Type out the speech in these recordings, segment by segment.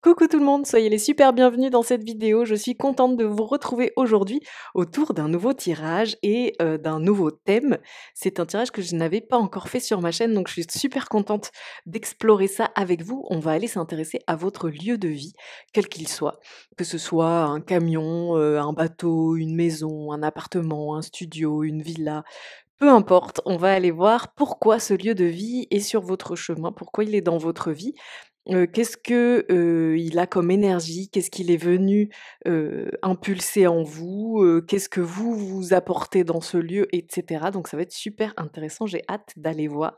Coucou tout le monde, soyez les super bienvenus dans cette vidéo. Je suis contente de vous retrouver aujourd'hui autour d'un nouveau tirage et d'un nouveau thème. C'est un tirage que je n'avais pas encore fait sur ma chaîne, donc je suis super contente d'explorer ça avec vous. On va aller s'intéresser à votre lieu de vie, quel qu'il soit. Que ce soit un camion, un bateau, une maison, un appartement, un studio, une villa. Peu importe, on va aller voir pourquoi ce lieu de vie est sur votre chemin, pourquoi il est dans votre vie. Qu'est-ce que, il a comme énergie? Qu'est-ce qu'il est venu, impulser en vous? Qu'est-ce que vous, vous apportez dans ce lieu et cetera? Donc ça va être super intéressant, j'ai hâte d'aller voir.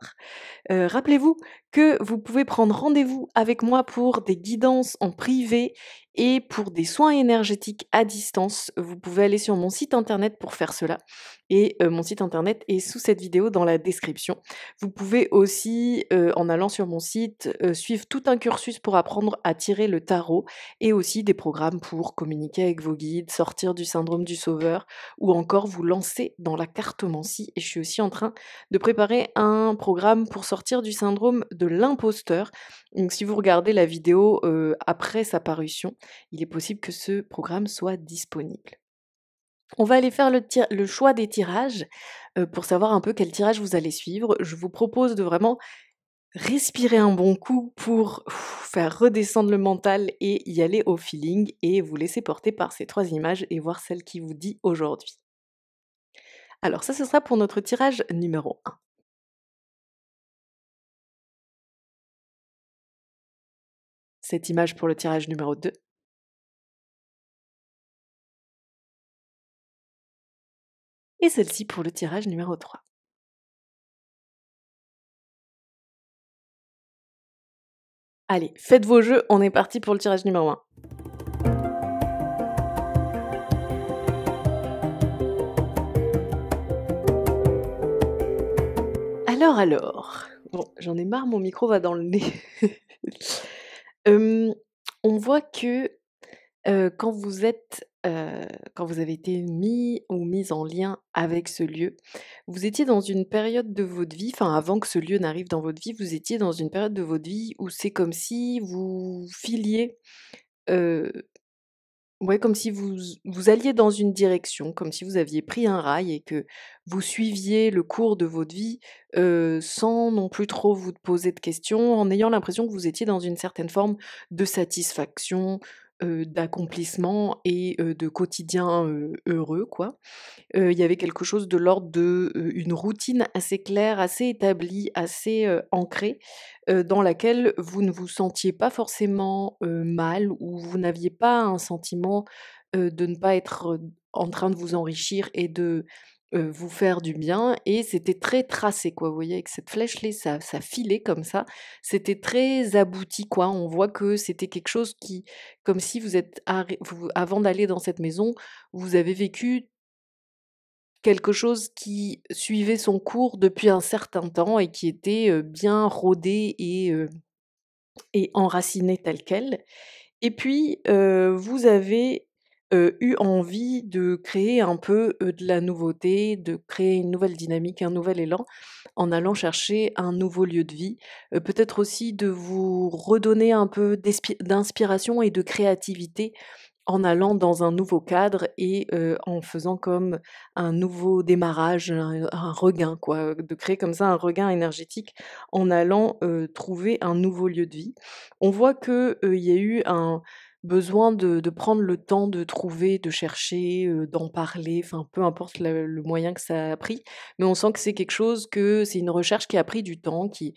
Rappelez-vous que vous pouvez prendre rendez-vous avec moi pour des guidances en privé et pour des soins énergétiques à distance. Vous pouvez aller sur mon site internet pour faire cela et mon site internet est sous cette vidéo dans la description. Vous pouvez aussi, en allant sur mon site, suivre tout un cursus pour apprendre à tirer le tarot et aussi des programmes pour communiquer avec vos guides, sortir du syndrome du sauveur ou encore vous lancer dans la cartomancie et je suis aussi en train de préparer un programme pour sortir du syndrome de l'imposteur. Donc si vous regardez la vidéo, après sa parution, il est possible que ce programme soit disponible. On va aller faire le choix des tirages, pour savoir un peu quel tirage vous allez suivre. Je vous propose de vraiment respirer un bon coup pour faire redescendre le mental et y aller au feeling et vous laisser porter par ces 3 images et voir celle qui vous dit aujourd'hui. Alors ça, ce sera pour notre tirage numéro 1. Cette image pour le tirage numéro 2 et celle-ci pour le tirage numéro 3. Allez, faites vos jeux, on est parti pour le tirage numéro 1. Alors, bon, j'en ai marre, mon micro va dans le nez. Hem, on voit que, quand vous êtes, quand vous avez été mis ou mise en lien avec ce lieu, vous étiez dans une période de votre vie, enfin avant que ce lieu n'arrive dans votre vie, vous étiez dans une période de votre vie où c'est comme si vous filiez, heu ouais, comme si vous alliez dans une direction, comme si vous aviez pris un rail et que vous suiviez le cours de votre vie, sans non plus trop vous poser de questions, en ayant l'impression que vous étiez dans une certaine forme de satisfaction, d'accomplissement et de quotidien, heureux, quoi. Il y avait quelque chose de l'ordre de, une routine assez claire, assez établie, assez, ancrée, dans laquelle vous ne vous sentiez pas forcément, mal ou vous n'aviez pas un sentiment, de ne pas être, en train de vous enrichir et de, vous faire du bien et c'était très tracé, quoi. Vous voyez avec cette flèche-là, ça filait comme ça. C'était très abouti, quoi. On voit que c'était quelque chose qui comme si vous êtes arri vous avant d'aller dans cette maison, vous avez vécu quelque chose qui suivait son cours depuis un certain temps et qui était, bien rodé et enraciné tel quel. Et puis, vous avez, eu envie de créer un peu, de la nouveauté, de créer une nouvelle dynamique, un nouvel élan, en allant chercher un nouveau lieu de vie. Peut-être aussi de vous redonner un peu d'inspiration et de créativité en allant dans un nouveau cadre et en faisant comme un nouveau démarrage, un regain quoi, de créer comme ça un regain énergétique en allant, trouver un nouveau lieu de vie. On voit que, il y a eu un besoin de prendre le temps de trouver, de chercher, d'en parler, enfin peu importe le moyen que ça a pris, mais on sent que c'est une recherche qui a pris du temps, qui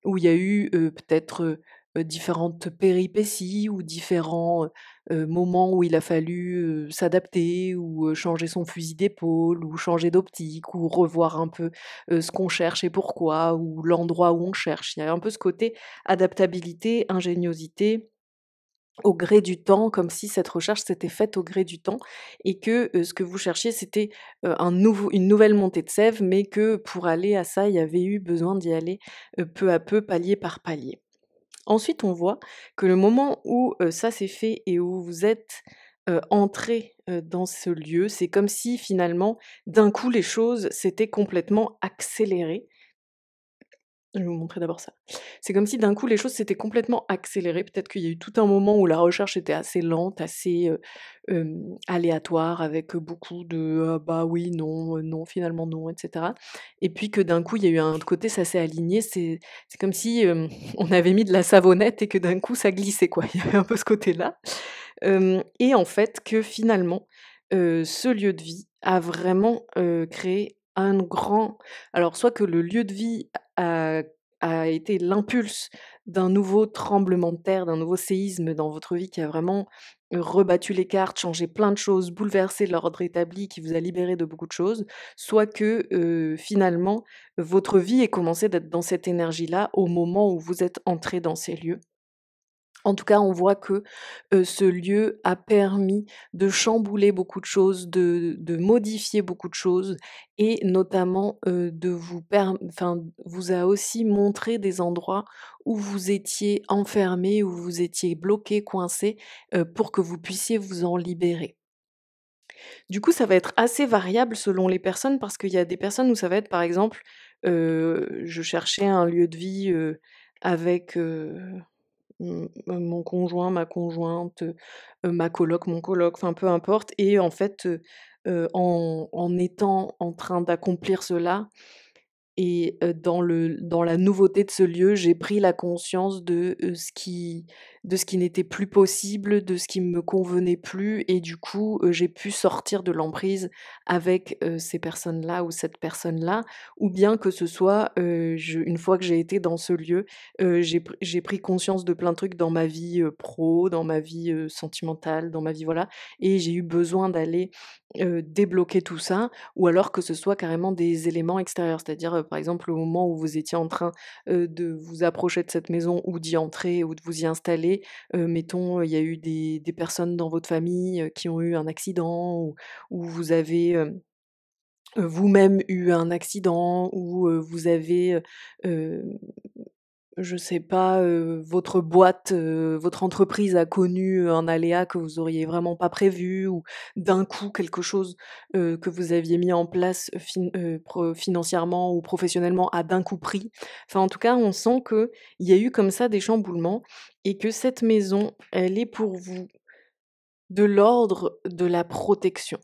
où il y a eu, peut-être, différentes péripéties ou différents, moments où il a fallu, s'adapter ou, changer son fusil d'épaule ou changer d'optique ou revoir un peu, ce qu'on cherche et pourquoi ou l'endroit où on cherche. Il y a un peu ce côté adaptabilité, ingéniosité au gré du temps, comme si cette recherche s'était faite au gré du temps et que, ce que vous cherchiez, c'était, une nouvelle montée de sève, mais que pour aller à ça, il y avait eu besoin d'y aller, peu à peu, palier par palier. Ensuite, on voit que le moment où, ça s'est fait et où vous êtes, entrés, dans ce lieu, c'est comme si finalement, d'un coup, les choses s'étaient complètement accélérées Je vais vous montrer d'abord ça. C'est comme si d'un coup les choses s'étaient complètement accélérées. Peut-être qu'il y a eu tout un moment où la recherche était assez lente, assez, aléatoire avec, beaucoup de: «Ah bah oui, non, non, finalement non» et cetera et puis que d'un coup il y a eu un autre côté, ça s'est aligné. C'est comme si, on avait mis de la savonnette et que d'un coup ça glissait quoi. Il y avait un peu ce côté-là. Et en fait que finalement, ce lieu de vie a vraiment, créé un grand alors soit que le lieu de vie a été l'impulse d'un nouveau tremblement de terre, d'un nouveau séisme dans votre vie qui a vraiment, rebattu les cartes, changé plein de choses, bouleversé l'ordre établi, qui vous a libéré de beaucoup de choses, soit que, finalement, votre vie ait commencé d'être dans cette énergie-là au moment où vous êtes entrés dans ces lieux. En tout cas, on voit que, ce lieu a permis de chambouler beaucoup de choses, de modifier beaucoup de choses et notamment, de vous enfin, vous a aussi montré des endroits où vous étiez enfermés, où vous étiez bloqués, coincés, pour que vous puissiez vous en libérer. Du coup, ça va être assez variable selon les personnes parce qu'il y a des personnes où ça va être, par exemple, je cherchais un lieu de vie, avec, mon conjoint, ma conjointe, ma coloc, mon coloc, enfin peu importe et en fait, en étant en train d'accomplir cela, et dans la nouveauté de ce lieu, j'ai pris la conscience de ce qui n'était plus possible, de ce qui me convenait plus et du coup, j'ai pu sortir de l'emprise avec, ces personnes-là ou cette personne-là. Ou bien que ce soit, je une fois que j'ai été dans ce lieu, j'ai pris conscience de plein de trucs dans ma vie, pro, dans ma vie, sentimentale, dans ma vie voilà et j'ai eu besoin d'aller, débloquer tout ça ou alors que ce soit carrément des éléments extérieurs. C'est-à-dire, par exemple, au moment où vous étiez en train, de vous approcher de cette maison ou d'y entrer ou de vous y installer, mettons, il y a eu des personnes dans votre famille, qui ont eu un accident ou vous avez, vous-même eu un accident ou, vous avez, je sais pas, votre boîte, votre entreprise a connu un aléa que vous auriez vraiment pas prévu ou d'un coup quelque chose, que vous aviez mis en place, financièrement ou professionnellement a d'un coup pris. Enfin, en tout cas, on sent qu'il y a eu comme ça des chamboulements et que cette maison, elle est pour vous de l'ordre de la protection.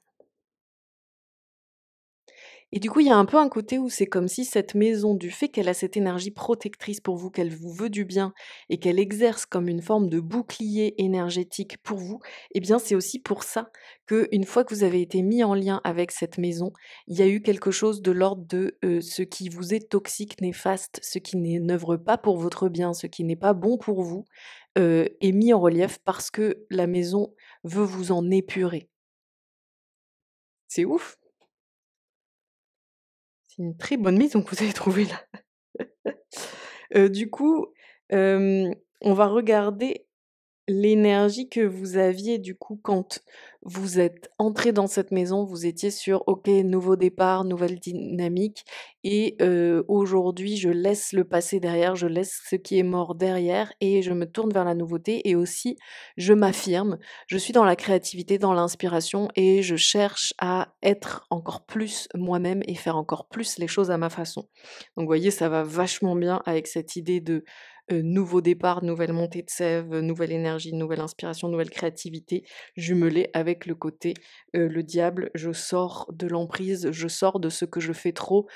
Et du coup, il y a un peu un côté où c'est comme si cette maison, du fait qu'elle a cette énergie protectrice pour vous, qu'elle vous veut du bien et qu'elle exerce comme une forme de bouclier énergétique pour vous, eh bien, c'est aussi pour ça qu'une fois que vous avez été mis en lien avec cette maison, il y a eu quelque chose de l'ordre de ce qui vous est toxique, néfaste, ce qui n'œuvre pas pour votre bien, ce qui n'est pas bon pour vous, est mis en relief parce que la maison veut vous en épurer. C'est ouf! C'est une très bonne maison que vous avez trouvée là. Du coup, on va regarder l'énergie que vous aviez du coup quand vous êtes entrés dans cette maison, vous étiez sur: «OK, nouveau départ, nouvelle dynamique et aujourd'hui je laisse le passé derrière, je laisse ce qui est mort derrière et je me tourne vers la nouveauté et aussi je m'affirme. Je suis dans la créativité, dans l'inspiration et je cherche à être encore plus moi-même et faire encore plus les choses à ma façon». Donc vous voyez, ça va vachement bien avec cette idée de nouveau départ, nouvelle montée de sève, nouvelle énergie, nouvelle inspiration, nouvelle créativité, jumelée avec le côté, le diable, je sors de l'emprise, je sors de ce que je fais trop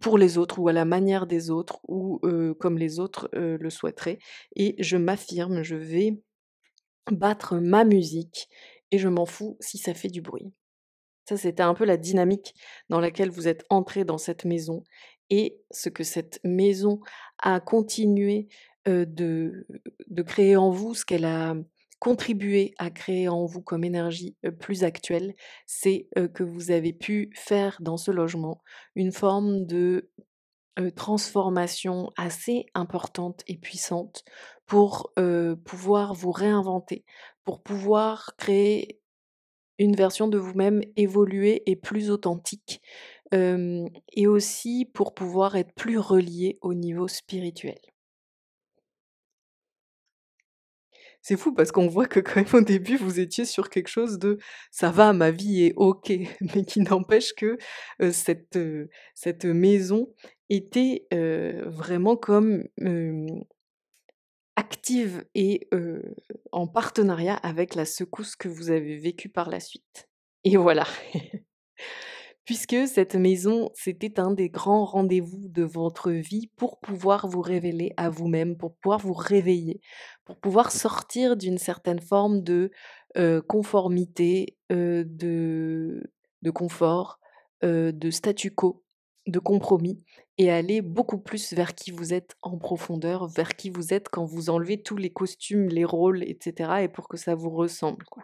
pour les autres ou à la manière des autres ou, comme les autres, le souhaiteraient et je m'affirme, je vais battre ma musique et je m'en fous si ça fait du bruit. Ça, c'était un peu la dynamique dans laquelle vous êtes entrés dans cette maison et ce que cette maison a continué, de créer en vous, ce qu'elle a contribué à créer en vous comme énergie, plus actuelle, c'est, que vous avez pu faire dans ce logement une forme de, transformation assez importante et puissante pour, pouvoir vous réinventer, pour pouvoir créer une version de vous-même évoluée et plus authentique, et aussi pour pouvoir être plus relié au niveau spirituel. C'est fou parce qu'on voit que quand même au début vous étiez sur quelque chose de: «Ça va, ma vie est OK», mais qui n'empêche que, cette maison était, vraiment comme, active et en partenariat avec la secousse que vous avez vécue par la suite. Et voilà. Puisque cette maison, c'était un des grands rendez-vous de votre vie pour pouvoir vous révéler à vous-même, pour pouvoir vous réveiller, pour pouvoir sortir d'une certaine forme de, conformité, de confort, de statu quo, de compromis et aller beaucoup plus vers qui vous êtes en profondeur, vers qui vous êtes quand vous enlevez tous les costumes, les rôles et cetera et pour que ça vous ressemble, quoi.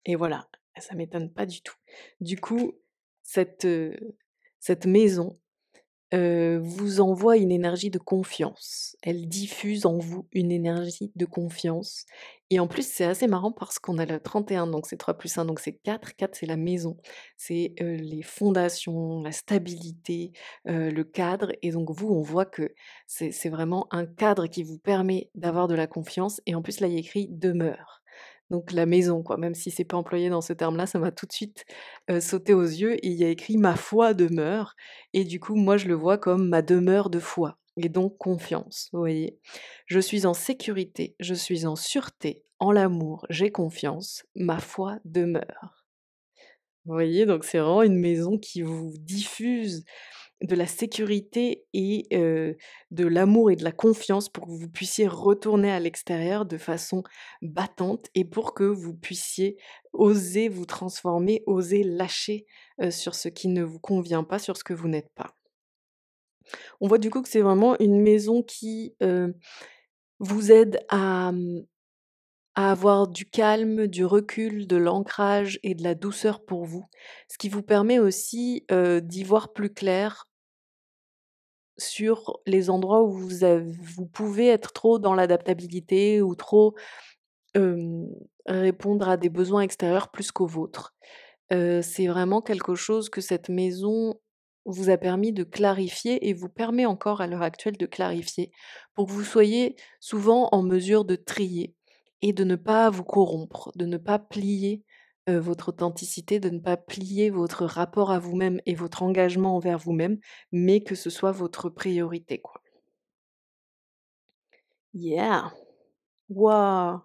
Et voilà, ça m'étonne pas du tout. Du coup, cette, cette maison, vous envoie une énergie de confiance. Elle diffuse en vous une énergie de confiance et en plus, c'est assez marrant parce qu'on a le 31, donc c'est 3 plus 1, donc c'est 4. 4, c'est la maison. C'est, les fondations, la stabilité, le cadre et donc vous, on voit que c'est vraiment un cadre qui vous permet d'avoir de la confiance et en plus, là, il y a écrit: «demeure». Donc la maison, quoi, même si c'est pas employé dans ce terme-là, ça m'a tout de suite, sauté aux yeux et il y a écrit: «Ma foi demeure». Et du coup, moi, je le vois comme ma demeure de foi et donc confiance, vous voyez? Je suis en sécurité, je suis en sûreté, en l'amour, j'ai confiance, ma foi demeure. Vous voyez? Donc c'est vraiment une maison qui vous diffuse de la sécurité et de l'amour et de la confiance pour que vous puissiez retourner à l'extérieur de façon battante et pour que vous puissiez oser vous transformer, oser lâcher, sur ce qui ne vous convient pas, sur ce que vous n'êtes pas. On voit du coup que c'est vraiment une maison qui, vous aide à avoir du calme, du recul, de l'ancrage et de la douceur pour vous. Ce qui vous permet aussi, d'y voir plus clair sur les endroits où vous pouvez être trop dans l'adaptabilité ou trop, hem, répondre à des besoins extérieurs plus qu'aux vôtres. C'est vraiment quelque chose que cette maison vous a permis de clarifier et vous permet encore à l'heure actuelle de clarifier, pour que vous soyez souvent en mesure de trier et de ne pas vous corrompre, de ne pas plier, votre authenticité, de ne pas plier votre rapport à vous-même et votre engagement envers vous-même, mais que ce soit votre priorité, quoi. Yeah! Waouh!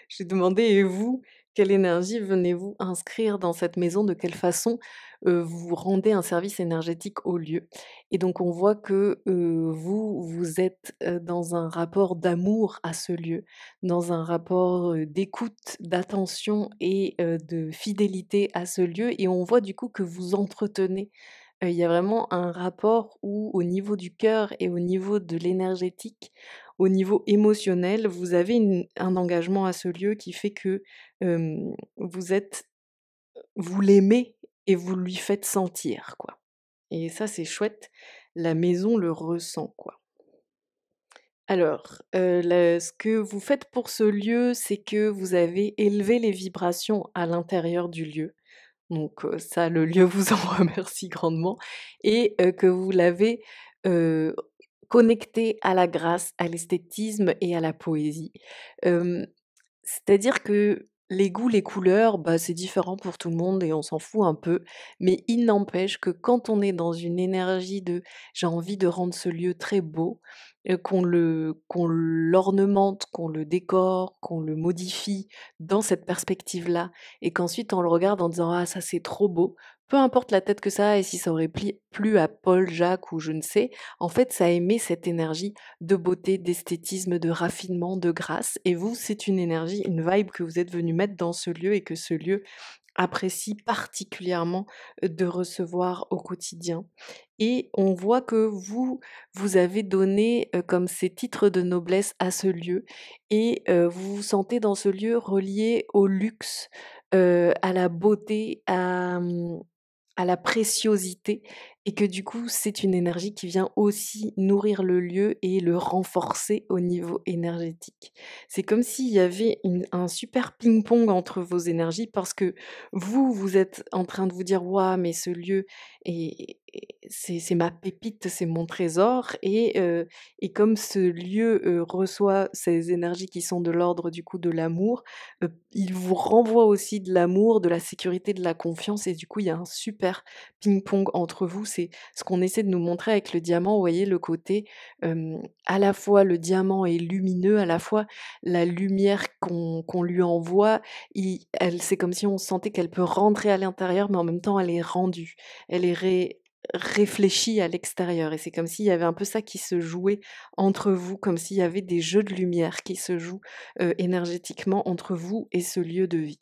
J'ai demandé: «Et vous, quelle énergie venez-vous inscrire dans cette maison? De quelle façon, vous rendez un service énergétique au lieu?» Et donc on voit que, vous, vous êtes, dans un rapport d'amour à ce lieu, dans un rapport, d'écoute, d'attention et de fidélité à ce lieu et on voit du coup que vous entretenez. Il y a vraiment un rapport où au niveau du cœur et au niveau de l'énergétique, au niveau émotionnel, vous avez un engagement à ce lieu qui fait que, vous l'aimez et vous lui faites sentir, quoi. Et ça, c'est chouette. La maison le ressent, quoi. Alors, le ce que vous faites pour ce lieu, c'est que vous avez élevé les vibrations à l'intérieur du lieu. Donc, ça, le lieu vous en remercie grandement et que vous l'avez, heu, connecté à la grâce, à l'esthétisme et à la poésie. Hem, C'est-à-dire que les goûts, les couleurs, bah, c'est différent pour tout le monde et on s'en fout un peu, mais il n'empêche que quand on est dans une énergie de: «J'ai envie de rendre ce lieu très beau», qu'on l'ornemente, qu'on le décore, qu'on le modifie dans cette perspective-là et qu'ensuite on le regarde en disant: «Ah ça c'est trop beau», peu importe la tête que ça a et si ça aurait plu à Paul, Jacques ou je ne sais, en fait ça émet cette énergie de beauté, d'esthétisme, de raffinement, de grâce et vous, c'est une énergie, une vibe que vous êtes venu mettre dans ce lieu et que ce lieu apprécie particulièrement, de recevoir au quotidien et on voit que vous, vous avez donné, comme ces titres de noblesse à ce lieu et vous vous sentez dans ce lieu relié au luxe, à la beauté, à la préciosité et que du coup, c'est une énergie qui vient aussi nourrir le lieu et le renforcer au niveau énergétique. C'est comme s'il y avait un super ping-pong entre vos énergies parce que vous, vous êtes en train de vous dire: «Waouh, mais ce lieu c'est ma pépite, c'est mon trésor» et comme ce lieu, reçoit ces énergies qui sont de l'ordre du coup de l'amour, il vous renvoie aussi de l'amour, de la sécurité, de la confiance et du coup, il y a un super ping-pong entre vous. c'est ce qu'on essaie de nous montrer avec le diamant. Vous voyez le côté, à la fois le diamant est lumineux, à la fois la lumière qu'on lui envoie, c'est comme si on sentait qu'elle peut rentrer à l'intérieur, mais en même temps elle est rendue. Elle est réfléchie à l'extérieur et c'est comme s'il y avait un peu ça qui se jouait entre vous, comme s'il y avait des jeux de lumière qui se jouent, énergétiquement entre vous et ce lieu de vie.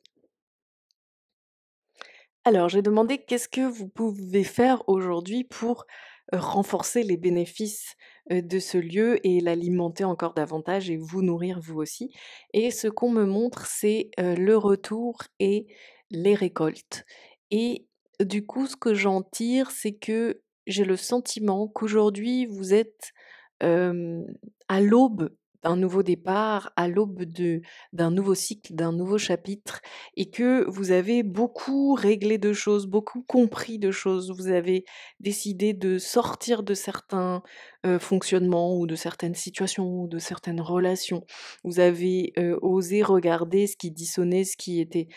Alors, j'ai demandé qu'est-ce que vous pouvez faire aujourd'hui pour, renforcer les bénéfices, de ce lieu et l'alimenter encore davantage et vous nourrir vous aussi. Et ce qu'on me montre, c'est, le retour et les récoltes. Et du coup, ce que j'en tire, c'est que j'ai le sentiment qu'aujourd'hui vous êtes, hem, à l'aube d'un nouveau départ, à l'aube d'un nouveau cycle, d'un nouveau chapitre et que vous avez beaucoup réglé de choses, beaucoup compris de choses. Vous avez décidé de sortir de certains, fonctionnements ou de certaines situations ou de certaines relations. Vous avez, osé regarder ce qui dissonnait, ce qui était,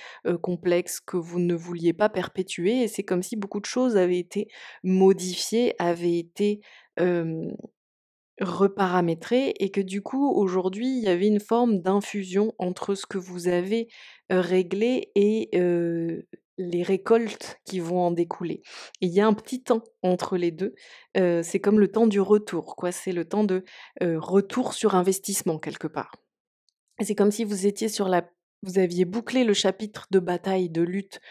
complexe, que vous ne vouliez pas perpétuer et c'est comme si beaucoup de choses avaient été modifiées, avaient été, hem reparamétrer et que du coup, aujourd'hui, il y avait une forme d'infusion entre ce que vous avez, réglé et les récoltes qui vont en découler. Et il y a un petit temps entre les 2. C'est comme le temps du retour, quoi. C'est le temps de, retour sur investissement quelque part. Et c'est comme si vous aviez bouclé le chapitre de bataille, de lutte,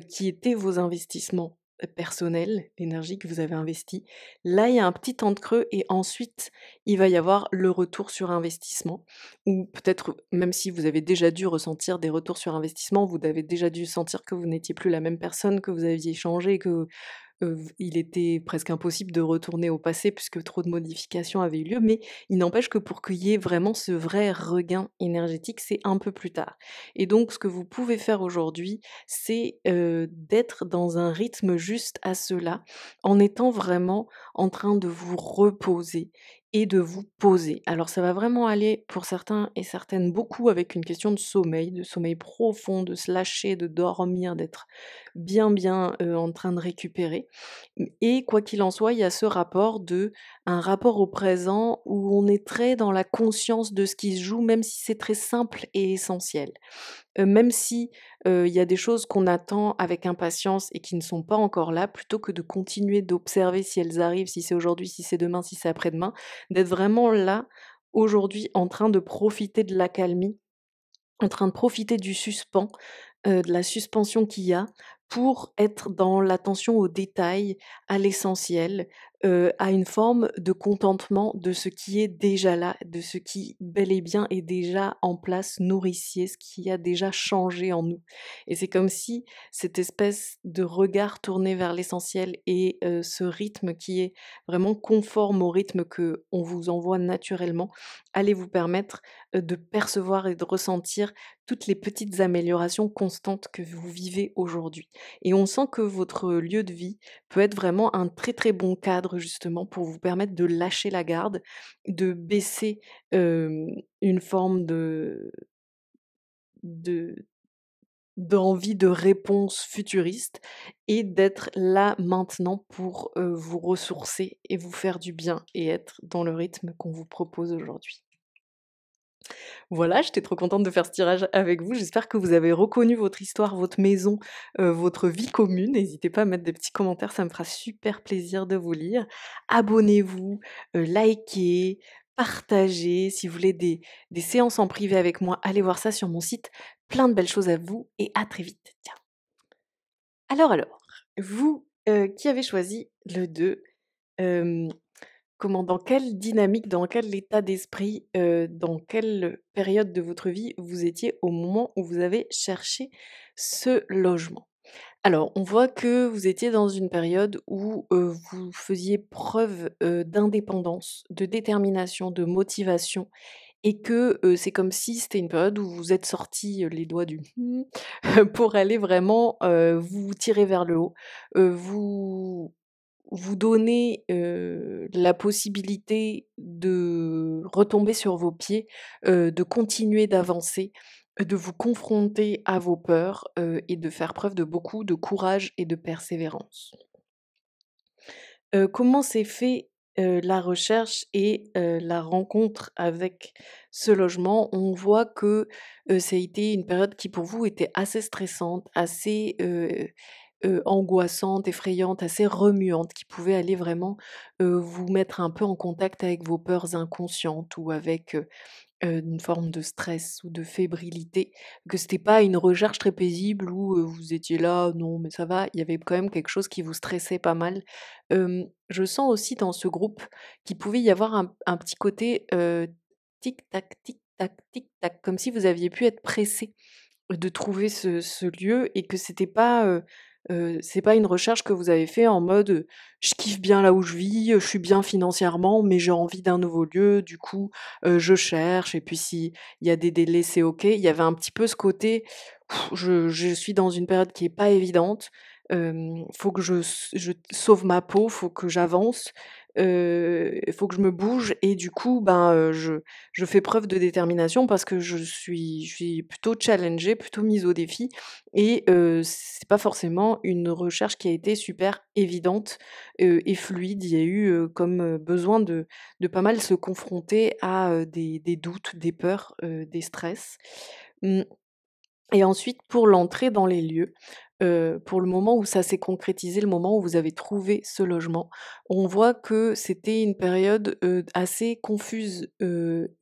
qui étaient vos investissements, personnels, l'énergie que vous avez investie. Là, il y a un petit temps de creux et ensuite, il va y avoir le retour sur investissement ou peut-être même si vous avez déjà dû ressentir des retours sur investissement, vous avez déjà dû sentir que vous n'étiez plus la même personne, que vous aviez changé, que il était presque impossible de retourner au passé puisque trop de modifications avaient eu lieu, mais il n'empêche que pour qu'il y ait vraiment ce vrai regain énergétique, c'est un peu plus tard. Et donc ce que vous pouvez faire aujourd'hui, c'est, d'être dans un rythme juste à cela, en étant vraiment en train de vous reposer et de vous poser. Alors ça va vraiment aller pour certains et certaines beaucoup avec une question de sommeil profond, de se lâcher, de dormir, d'être bien, en train de récupérer. Et quoi qu'il en soit, il y a ce un rapport au présent où on est très dans la conscience de ce qui se joue, même si c'est très simple et essentiel. Même si, il y a des choses qu'on attend avec impatience et qui ne sont pas encore là, plutôt que de continuer d'observer si elles arrivent, si c'est aujourd'hui, si c'est demain, si c'est après-demain, d'être vraiment là, aujourd'hui, en train de profiter de l'accalmie, en train de profiter du suspens, de la suspension qu'il y a pour être dans l'attention aux détails, à l'essentiel, à une forme de contentement de ce qui est déjà là, de ce qui bel et bien est déjà en place, nourricier, ce qui a déjà changé en nous. Et c'est comme si cette espèce de regard tourné vers l'essentiel et ce rythme qui est vraiment conforme au rythme que on vous envoie naturellement, allait vous permettre, de percevoir et de ressentir toutes les petites améliorations constantes que vous vivez aujourd'hui. Et on sent que votre lieu de vie peut être vraiment un très très bon cadre justement pour vous permettre de lâcher la garde, de baisser une forme de d'envie de réponse futuriste et d'être là maintenant pour vous ressourcer et vous faire du bien et être dans le rythme qu'on vous propose aujourd'hui. Voilà, j'étais trop contente de faire ce tirage avec vous. J'espère que vous avez reconnu votre histoire, votre maison, votre vie commune. N'hésitez pas à mettre des petits commentaires, ça me fera super plaisir de vous lire. Abonnez-vous, likez, partagez. Si vous voulez des séances en privé avec moi, allez voir ça sur mon site. Plein de belles choses à vous et à très vite. Ciao. Alors, vous, qui avez choisi le 2, dans quelle dynamique, dans quel état d'esprit, dans quelle période de votre vie vous étiez au moment où vous avez cherché ce logement? Alors, on voit que vous étiez dans une période où, vous faisiez preuve, d'indépendance, de détermination, de motivation et que, c'est comme si c'était une période où vous êtes sortis, les doigts du pour aller vraiment, vous tirer vers le haut, vous donner, la possibilité de retomber sur vos pieds, de continuer d'avancer, de vous confronter à vos peurs, et de faire preuve de beaucoup de courage et de persévérance. Comment s'est fait, la recherche et la rencontre avec ce logement? On voit que, ça a été une période qui pour vous était assez stressante, assez, angoissante, effrayante, assez remuante, qui pouvait aller vraiment, vous mettre un peu en contact avec vos peurs inconscientes ou avec, une forme de stress ou de fébrilité, que c'était pas une recherche très paisible où, vous étiez là: «Non mais ça va». Il y avait quand même quelque chose qui vous stressait pas mal. Je sens aussi dans ce groupe qu'il pouvait y avoir un petit côté, tic-tac, tic-tac, tic-tac, comme si vous aviez pu être pressé de trouver ce lieu et que c'est pas une recherche que vous avez fait en mode, «Je kiffe bien là où je vis, je suis bien financièrement, mais j'ai envie d'un nouveau lieu, du coup, je cherche et puis s'il y a des délais, c'est OK». Il y avait un petit peu ce côté: Je suis dans une période qui est pas évidente, faut que je sauve ma peau, faut que j'avance, il faut que je me bouge et du coup, ben, je fais preuve de détermination parce que je suis plutôt challengée, plutôt mise au défi et c'est pas forcément une recherche qui a été super évidente, et fluide. Il y a eu, comme, besoin de pas mal se confronter à, des doutes, des peurs, des stress. Mmh. Et ensuite pour l'entrée dans les lieux, pour le moment où ça s'est concrétisé, le moment où vous avez trouvé ce logement, on voit que c'était une période, assez confuse,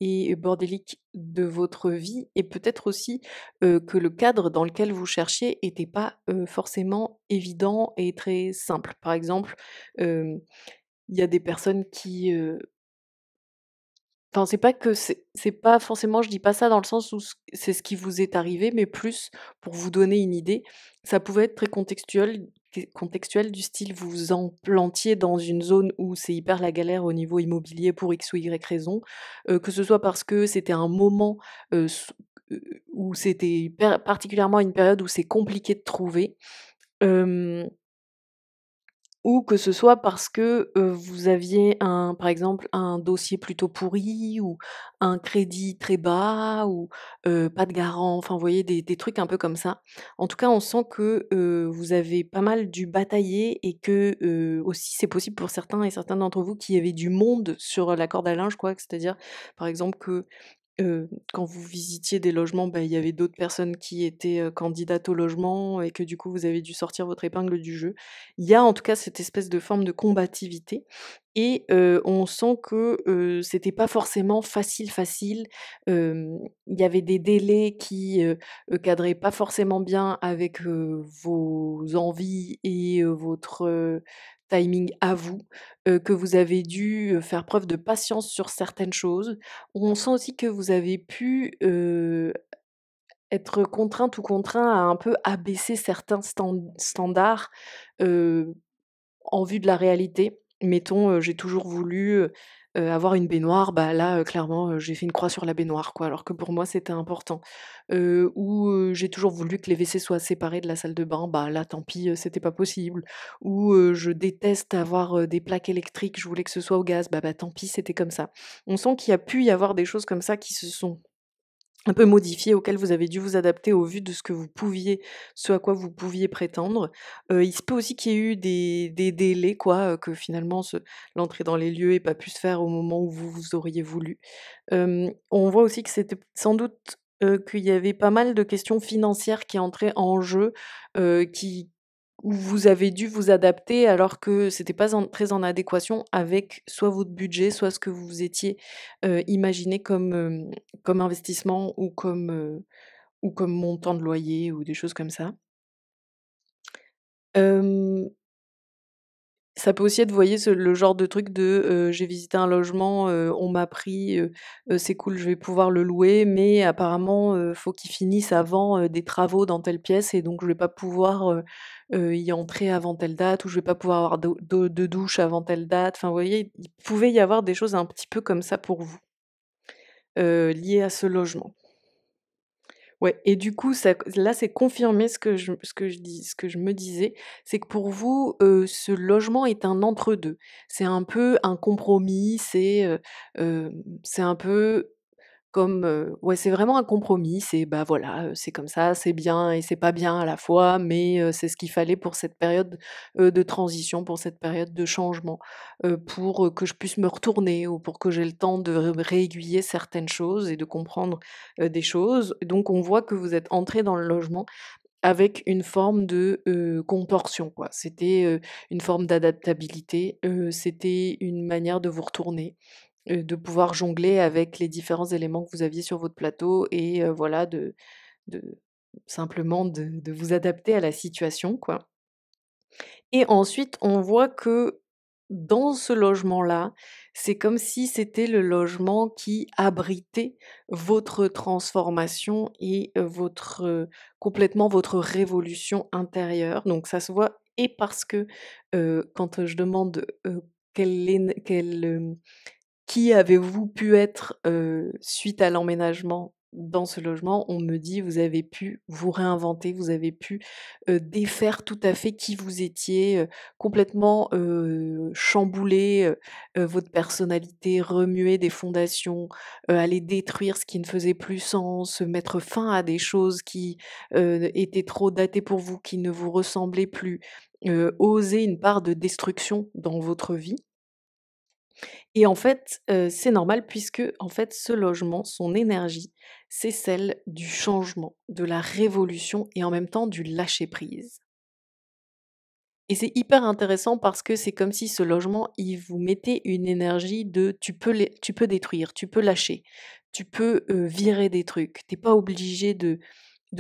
et bordélique de votre vie et peut-être aussi, que le cadre dans lequel vous cherchiez était pas, forcément évident et très simple. Par exemple, hem, il y a des personnes qui, enfin, c'est pas forcément je dis pas ça dans le sens où c'est ce qui vous est arrivé, mais plus pour vous donner une idée, ça pouvait être très contextuel du style vous vous implantiez dans une zone où c'est hyper la galère au niveau immobilier pour X ou Y raison, que ce soit parce que c'était un moment, s où c'était particulièrement une période où c'est compliqué de trouver, hem ou que ce soit parce que, vous aviez par exemple, un dossier plutôt pourri ou un crédit très bas ou, pas de garant, enfin, vous voyez des trucs un peu comme ça. En tout cas, on sent que, vous avez pas mal dû batailler et que, aussi c'est possible pour certains et certaines d'entre vous qui avaient du monde sur la corde à linge quoi, c'est-à-dire, par exemple que quand vous visitiez des logements, bah, il y avait d'autres personnes qui étaient, candidates au logement et que du coup vous avez dû sortir votre épingle du jeu. Il y a en tout cas cette espèce de forme de combativité et on sent que, c'était pas forcément facile, facile. Il y avait des délais qui, cadraient pas forcément bien avec, vos envies et votre, timing à vous, que vous avez dû, faire preuve de patience sur certaines choses. On sent aussi que vous avez pu, être contrainte ou contraint à un peu abaisser certains standards, heu, en vue de la réalité. Mettons, j'ai toujours voulu, avoir une baignoire, bah, là, clairement, j'ai fait une croix sur la baignoire, quoi, alors que pour moi c'était important. Ou, j'ai toujours voulu que les WC soient séparés de la salle de bain, bah, là tant pis, c'était pas possible. Ou, je déteste avoir, des plaques électriques, je voulais que ce soit au gaz, bah, tant pis, c'était comme ça. On sent qu'il y a pu y avoir des choses comme ça qui se sont un peu modifié, auquel vous avez dû vous adapter au vu de ce à quoi vous pouviez prétendre. Il se peut aussi qu'il y ait eu des délais quoi, que finalement l'entrée dans les lieux ait pas pu se faire au moment où vous auriez voulu. On voit aussi que c'était sans doute, qu'il y avait pas mal de questions financières qui entraient en jeu, qui où vous avez dû vous adapter alors que c'était pas très en adéquation avec soit votre budget, soit ce que vous vous étiez, imaginé comme investissement ou comme montant de loyer ou des choses comme ça. Hem, Ça peut aussi être, vous voyez, le genre de truc de, j'ai visité un logement, on m'a pris, c'est cool, je vais pouvoir le louer, mais apparemment, faut qu'il finisse avant, des travaux dans telle pièce et donc je vais pas pouvoir, y entrer avant telle date ou je vais pas pouvoir avoir d'eau de douche avant telle date. Enfin, vous voyez, il pouvait y avoir des choses un petit peu comme ça pour vous, liées à ce logement. Ouais et du coup, ça là, c'est confirmé ce que je me disais, c'est que pour vous, ce logement est un entre-deux. C'est un peu un compromis, c'est un peu comme, ouais, c'est vraiment un compromis. C'est, bah, voilà, c'est comme ça, c'est bien et c'est pas bien à la fois, mais c'est ce qu'il fallait pour cette période, de transition, pour cette période de changement, pour, que je puisse me retourner ou pour que j'ai le temps de réaiguiller certaines choses et de comprendre, des choses. Donc on voit que vous êtes entrés dans le logement avec une forme de, contorsion, quoi. C'était, une forme d'adaptabilité, c'était une manière de vous retourner, de pouvoir jongler avec les différents éléments que vous aviez sur votre plateau et voilà, de simplement de vous adapter à la situation, quoi. Et ensuite, on voit que dans ce logement-là, c'est comme si c'était le logement qui abritait votre transformation et votre, complètement votre révolution intérieure. Donc ça se voit et parce que, quand, je demande, quelle éne quelle, qui avez-vous pu être, suite à l'emménagement dans ce logement? On me dit: «Vous avez pu vous réinventer, vous avez pu, défaire tout à fait qui vous étiez, complètement, chambouler, votre personnalité, remuer des fondations, aller détruire ce qui ne faisait plus sens, mettre fin à des choses qui, étaient trop datées pour vous, qui ne vous ressemblaient plus, oser une part de destruction dans votre vie». Et en fait, c'est normal puisque, en fait, ce logement, son énergie, c'est celle du changement, de la révolution et en même temps du lâcher prise. Et c'est hyper intéressant parce que c'est comme si ce logement, il vous mettait une énergie de tu peux détruire, tu peux lâcher, tu peux, virer des trucs. Tu es pas obligé de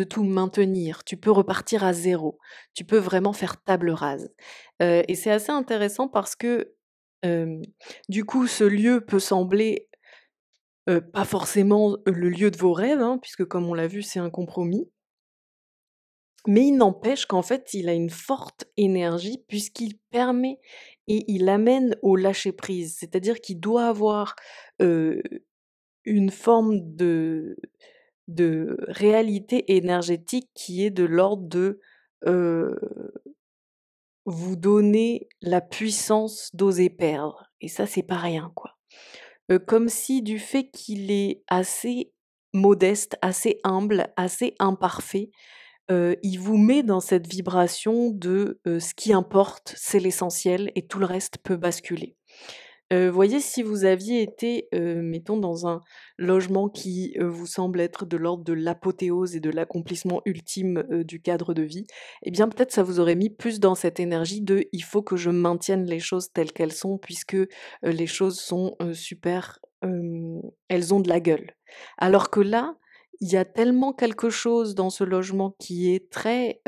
tout maintenir, tu peux repartir à zéro. Tu peux vraiment faire table rase. Et c'est assez intéressant parce que, hem, du coup, ce lieu peut sembler, pas forcément, le lieu de vos rêves, hein, puisque comme on l'a vu, c'est un compromis. Mais il n'empêche qu'en fait, il a une forte énergie puisqu'il permet et il amène au lâcher prise. C'est-à-dire qu'il doit avoir, heu, une forme de réalité énergétique qui est de l'ordre de, heu, vous donner la puissance d'oser perdre et ça, c'est pas rien, quoi. Comme si du fait qu'il est assez modeste, assez humble, assez imparfait, il vous met dans cette vibration de, ce qui importe, c'est l'essentiel et tout le reste peut basculer. Voyez, si vous aviez été, mettons dans un logement qui, vous semble être de l'ordre de l'apothéose et de l'accomplissement ultime, du cadre de vie, eh bien peut-être ça vous aurait mis plus dans cette énergie de: «Il faut que je maintienne les choses telles qu'elles sont puisque, les choses sont, super, elles ont de la gueule». Alors que là, il y a tellement quelque chose dans ce logement qui est très,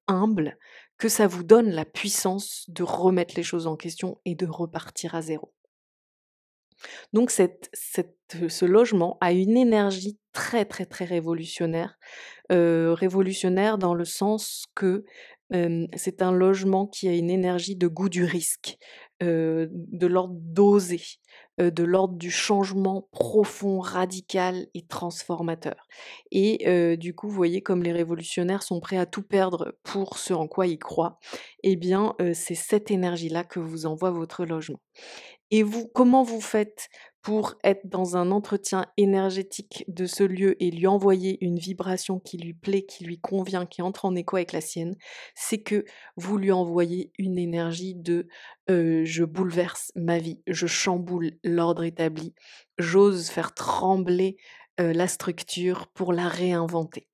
humble, que ça vous donne la puissance de remettre les choses en question et de repartir à zéro. Donc ce logement a une énergie très, très, très révolutionnaire. Révolutionnaire dans le sens que, c'est un logement qui a une énergie de goût du risque, de l'ordre d'oser, de l'ordre du changement profond, radical et transformateur. Et du coup, vous voyez comme les révolutionnaires sont prêts à tout perdre pour ce en quoi ils croient, eh bien, c'est cette énergie-là que vous envoie votre logement. Et vous, comment vous faites pour être dans un entretien énergétique de ce lieu et lui envoyer une vibration qui lui plaît, qui lui convient, qui entre en écho avec la sienne? C'est que vous lui envoyez une énergie de, «Je bouleverse ma vie, je chamboule l'ordre établi, j'ose faire trembler, la structure pour la réinventer».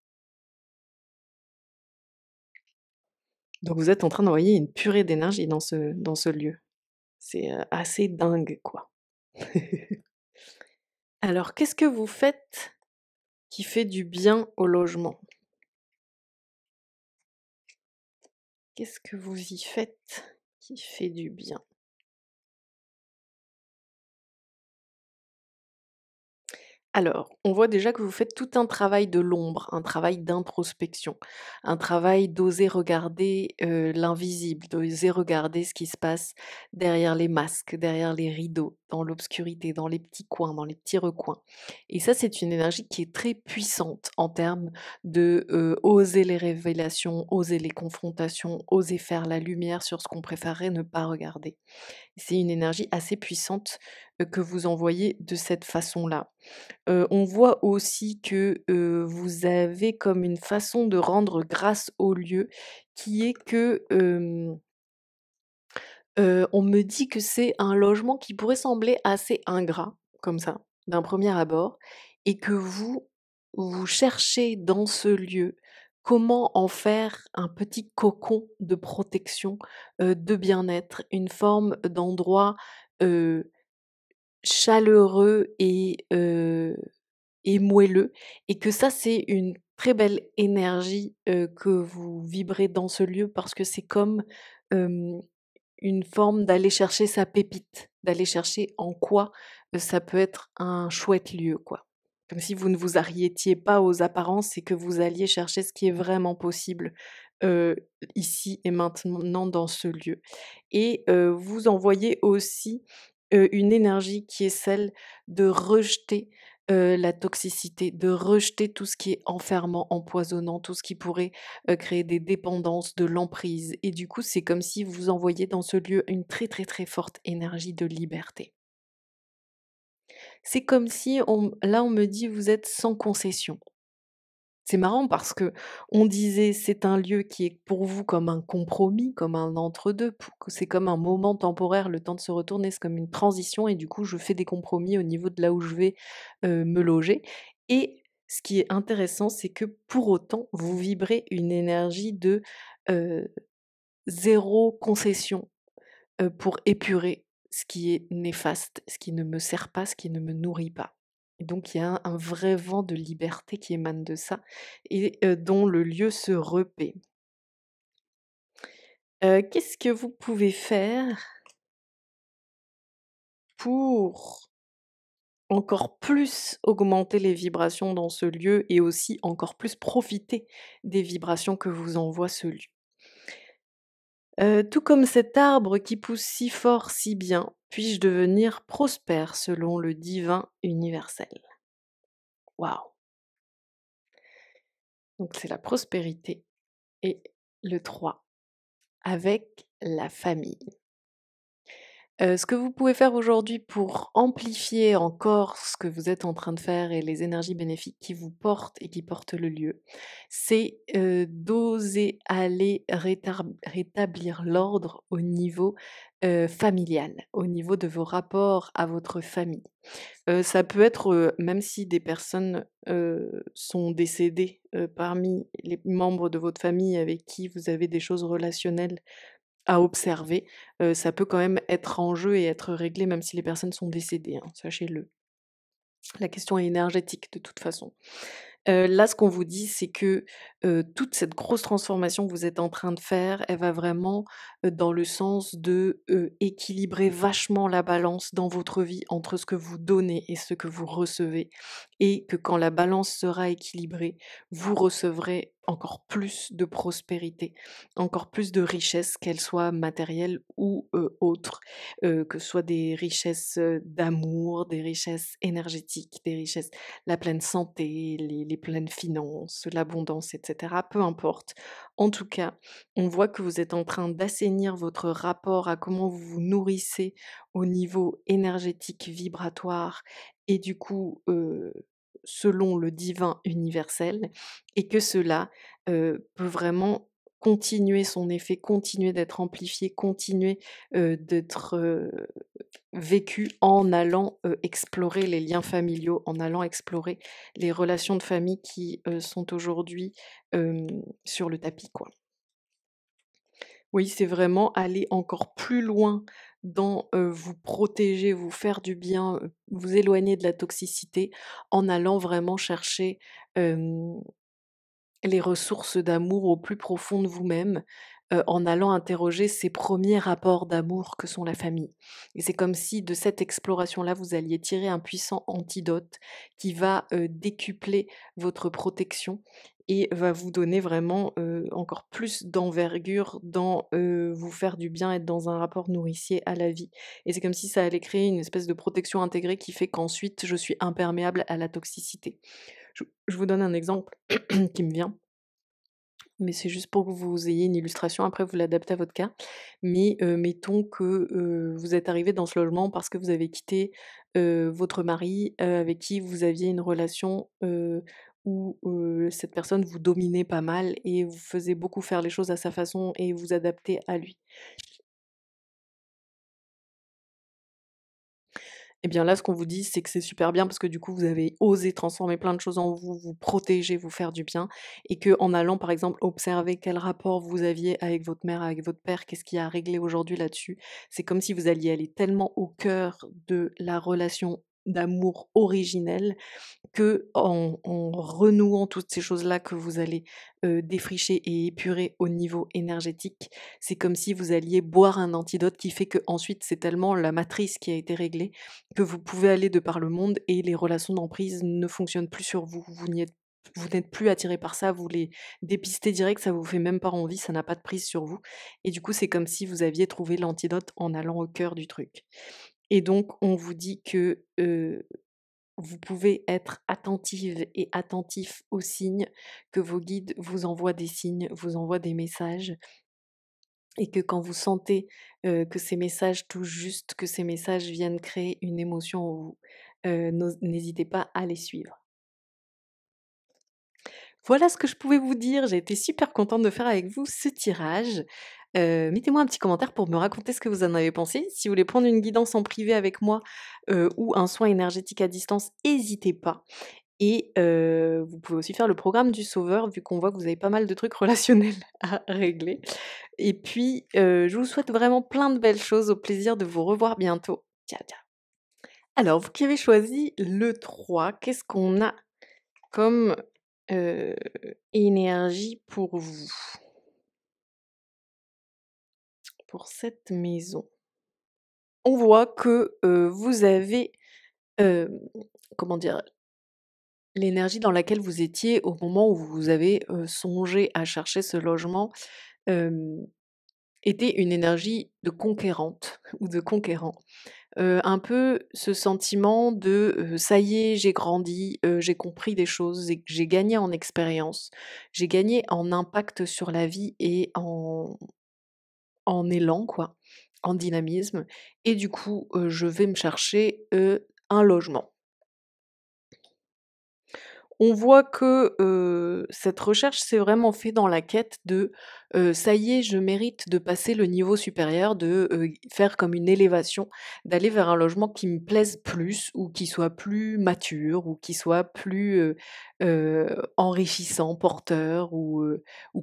Donc vous êtes en train d'envoyer une purée d'énergie dans ce lieu. C'est, assez dingue, quoi. Alors qu'est-ce que vous faites qui fait du bien au logement? Qu'est-ce que vous y faites qui fait du bien? Alors, on voit déjà que vous faites tout un travail de l'ombre, un travail d'introspection, un travail d'oser regarder, l'invisible, d'oser regarder ce qui se passe derrière les masques, derrière les rideaux, dans l'obscurité, dans les petits coins, dans les petits recoins. Et ça, c'est une énergie qui est très puissante en termes de, oser les révélations, oser les confrontations, oser faire la lumière sur ce qu'on préférerait ne pas regarder. C'est une énergie assez puissante, que vous envoyez de cette façon-là. On voit aussi que, vous avez comme une façon de rendre grâce au lieu qui est que, on me dit que c'est un logement qui pourrait sembler assez ingrat, comme ça, d'un premier abord et que vous, vous cherchez dans ce lieu comment en faire un petit cocon de protection, de bien-être, une forme d'endroit, heu, chaleureux et moelleux et que ça, c'est une très belle énergie, que vous vibrez dans ce lieu parce que c'est comme, hem une forme d'aller chercher sa pépite, d'aller chercher en quoi, ça peut être un chouette lieu, quoi. Comme si vous ne vous arrêtiez pas aux apparences et que vous alliez chercher ce qui est vraiment possible, heu, ici et maintenant dans ce lieu et vous envoyez aussi, une énergie qui est celle de rejeter, la toxicité, de rejeter tout ce qui est enfermant, empoisonnant, tout ce qui pourrait créer des dépendances, de l'emprise et du coup, c'est comme si vous envoyiez dans ce lieu une très, très, très forte énergie de liberté. C'est comme si on me dit: «Vous êtes sans concession». C'est marrant parce que on disait: «C'est un lieu qui est pour vous comme un compromis, comme un entre-deux, pour que c'est comme un moment temporaire, le temps de se retourner, c'est comme une transition et du coup, je fais des compromis au niveau de là où je vais, me loger» et ce qui est intéressant, c'est que pour autant, vous vibrez une énergie de, heu 0 concession, pour épurer ce qui est néfaste, ce qui ne me sert pas, ce qui ne me nourrit pas. Et donc il y a un vrai vent de liberté qui émane de ça et dont le lieu se repaît. Qu'est-ce que vous pouvez faire pour encore plus augmenter les vibrations dans ce lieu et aussi encore plus profiter des vibrations que vous envoie ce lieu? Tout comme cet arbre qui pousse si fort, si bien, puis-je devenir prospère selon le divin universel. Waouh! Donc c'est la prospérité et le 3 avec la famille. Ce que vous pouvez faire aujourd'hui pour amplifier encore ce que vous êtes en train de faire et les énergies bénéfiques qui vous portent et qui portent le lieu, c'est, d'oser aller rétablir l'ordre au niveau, familial, au niveau de vos rapports à votre famille. Ça peut être, même si des personnes, sont décédées, parmi les membres de votre famille avec qui vous avez des choses relationnelles à observer, ça peut quand même être en jeu et être réglé même si les personnes sont décédées, hein, sachez-le. La question est énergétique de toute façon. Là, ce qu'on vous dit, c'est que, toute cette grosse transformation que vous êtes en train de faire, elle va vraiment, dans le sens de, équilibrer vachement la balance dans votre vie entre ce que vous donnez et ce que vous recevez et que quand la balance sera équilibrée, vous recevrez encore plus de prospérité, encore plus de richesses, qu'elles soient matérielles ou, autres, que ce soit des richesses, d'amour, des richesses énergétiques, des richesses la pleine santé, les pleines finances, l'abondance, et cetera, peu importe. En tout cas, on voit que vous êtes en train d'assainir votre rapport à comment vous vous nourrissez au niveau énergétique, vibratoire et du coup, selon le divin universel et que cela, peut vraiment continuer son effet, continuer d'être amplifié, continuer, d'être, vécu en allant, explorer les liens familiaux, en allant explorer les relations de famille qui, sont aujourd'hui, hem, sur le tapis, quoi. Oui, c'est vraiment aller encore plus loin dans, vous protéger, vous faire du bien, vous éloigner de la toxicité en allant vraiment chercher, hem les ressources d'amour au plus profond de vous-même, en allant interroger ces premiers rapports d'amour que sont la famille. Et c'est comme si de cette exploration-là, vous alliez tirer un puissant antidote qui va, décupler votre protection et va vous donner vraiment, encore plus d'envergure dans, vous faire du bien, être dans un rapport nourricier à la vie. Et c'est comme si ça allait créer une espèce de protection intégrée qui fait qu'ensuite je suis imperméable à la toxicité. Je vous donne un exemple qui me vient. Mais c'est juste pour que vous ayez une illustration, après vous l'adaptez à votre cas. Mais, mettons que, vous êtes arrivé dans ce logement parce que vous avez quitté, votre mari, avec qui vous aviez une relation, où, cette personne vous dominait pas mal et vous faisait beaucoup faire les choses à sa façon et vous adapter à lui. Et bien là, ce qu'on vous dit, c'est que c'est super bien parce que du coup, vous avez osé transformer plein de choses en vous, vous protéger, vous faire du bien et que en allant, par exemple, observer quel rapport vous aviez avec votre mère, avec votre père, qu'est-ce qu'il y a à régler aujourd'hui là-dessus. C'est comme si vous alliez aller tellement au cœur de la relation d'amour originelle que en renouant toutes ces choses-là que vous allez, défricher et épurer au niveau énergétique, c'est comme si vous alliez boire un antidote qui fait que ensuite c'est tellement la matrice qui a été réglée, que vous pouvez aller de par le monde et les relations d'emprise ne fonctionnent plus sur vous. Vous n'êtes plus attiré par ça, vous les dépistez direct, ça vous fait même pas envie, ça n'a pas de prise sur vous et du coup, c'est comme si vous aviez trouvé l'antidote en allant au cœur du truc et donc on vous dit que, vous pouvez être attentive et attentif aux signes, que vos guides vous envoient des signes, vous envoient des messages et que quand vous sentez, que ces messages touchent juste, que ces messages viennent créer une émotion en vous, n'hésitez pas à les suivre. Voilà ce que je pouvais vous dire, j'ai été super contente de faire avec vous ce tirage. Mettez-moi un petit commentaire pour me raconter ce que vous en avez pensé. Si vous voulez prendre une guidance en privé avec moi, ou un soin énergétique à distance, hésitez pas. Et vous pouvez aussi faire le programme du sauveur, vu qu'on voit que vous avez pas mal de trucs relationnels à régler. Et puis, je vous souhaite vraiment plein de belles choses, au plaisir de vous revoir bientôt. Ciao, ciao. Alors, vous qui avez choisi le 3, qu'est-ce qu'on a comme, heu, énergie pour vous, pour cette maison? On voit que, vous avez, hem, comment dire? L'énergie dans laquelle vous étiez au moment où vous avez, songé à chercher ce logement, hem, était une énergie de conquérante ou de conquérant. Un peu ce sentiment de, «Ça y est, j'ai grandi, j'ai compris des choses et que j'ai gagné en expérience, j'ai gagné en impact sur la vie et en élan quoi, en dynamisme et du coup, je vais me chercher, un logement». On voit que, cette recherche s'est vraiment fait dans la quête de, «Ça y est, je mérite de passer le niveau supérieur, de, faire comme une élévation, d'aller vers un logement qui me plaise plus ou qui soit plus mature ou qui soit plus, enrichissant, porteur ou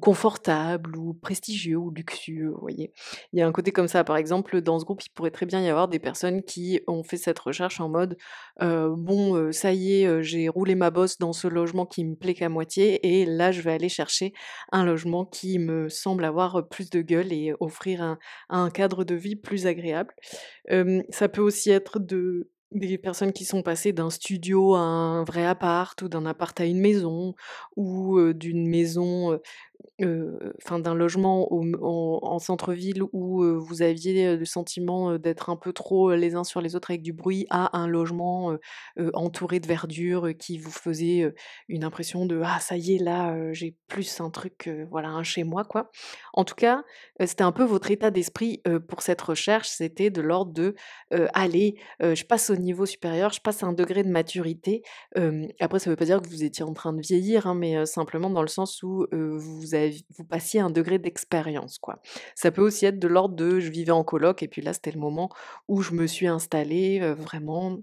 confortable ou prestigieux ou luxueux», vous voyez? Il y a un côté comme ça. Par exemple, dans ce groupe, il pourrait très bien y avoir des personnes qui ont fait cette recherche en mode: «Bon, ça y est, j'ai roulé ma bosse dans ce logement qui me plaît qu'à moitié et là, je vais aller chercher un logement qui me semble avoir, plus de gueule et offrir un cadre de vie plus agréable». Ça peut aussi être des personnes qui sont passées d'un studio à un vrai appart ou d'un appart à une maison ou, d'une maison, enfin d'un logement au m en centre-ville où, vous aviez, le sentiment, d'être un peu trop, les uns sur les autres avec du bruit, à un logement, entouré de verdure, qui vous faisait, une impression de: «Ah ça y est là, j'ai plus un truc, voilà, un chez moi quoi». En tout cas, c'était un peu votre état d'esprit, pour cette recherche, c'était de l'ordre de, «Allez, je passe au niveau supérieur, je passe à un degré de maturité». Après ça veut pas dire que vous étiez en train de vieillir, hein, mais simplement dans le sens où, vous passiez un degré d'expérience, quoi. Ça peut aussi être de l'ordre de: je vivais en coloc et puis là, c'était le moment où je me suis installée, vraiment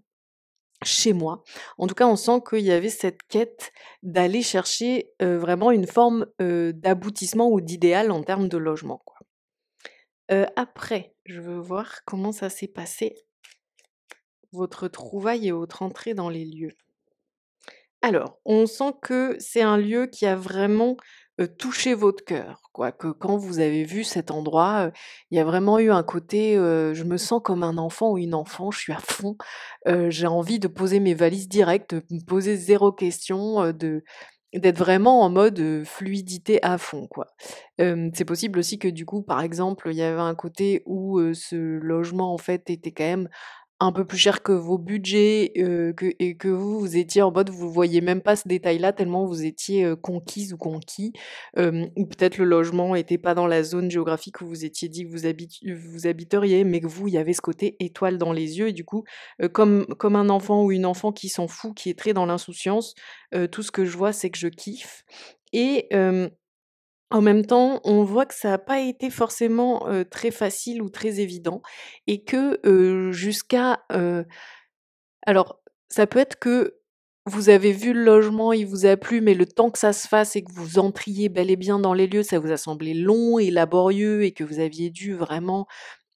chez moi. En tout cas, on sent qu'il y avait cette quête d'aller chercher, vraiment une forme, d'aboutissement ou d'idéal en termes de logement, quoi. Après, je veux voir comment ça s'est passé, votre trouvaille et votre entrée dans les lieux. Alors, on sent que c'est un lieu qui a vraiment, touché votre cœur, quoi. Que quand vous avez vu cet endroit, il y a vraiment eu un côté, «Je me sens comme un enfant ou une enfant, je suis à fond, j'ai envie de poser mes valises direct, de me poser zéro question, d'être vraiment en mode, fluidité à fond, quoi». C'est possible aussi que du coup, par exemple, il y avait un côté où, ce logement, en fait, était quand même un peu plus cher que vos budgets, que vous, vous étiez en mode vous voyiez même pas ce détail-là tellement vous étiez, conquise ou conquis, ou peut-être le logement était pas dans la zone géographique où vous étiez dit que vous habiteriez, mais que vous, il y avait ce côté étoile dans les yeux et du coup, comme un enfant ou une enfant qui s'en fout, qui est très dans l'insouciance, tout ce que je vois, c'est que je kiffe et en même temps, on voit que ça a pas été forcément, très facile ou très évident et que, jusqu'à, alors ça peut être que vous avez vu le logement, il vous a plu, mais le temps que ça se fasse et que vous entriez bel et bien dans les lieux, ça vous a semblé long et laborieux et que vous aviez dû vraiment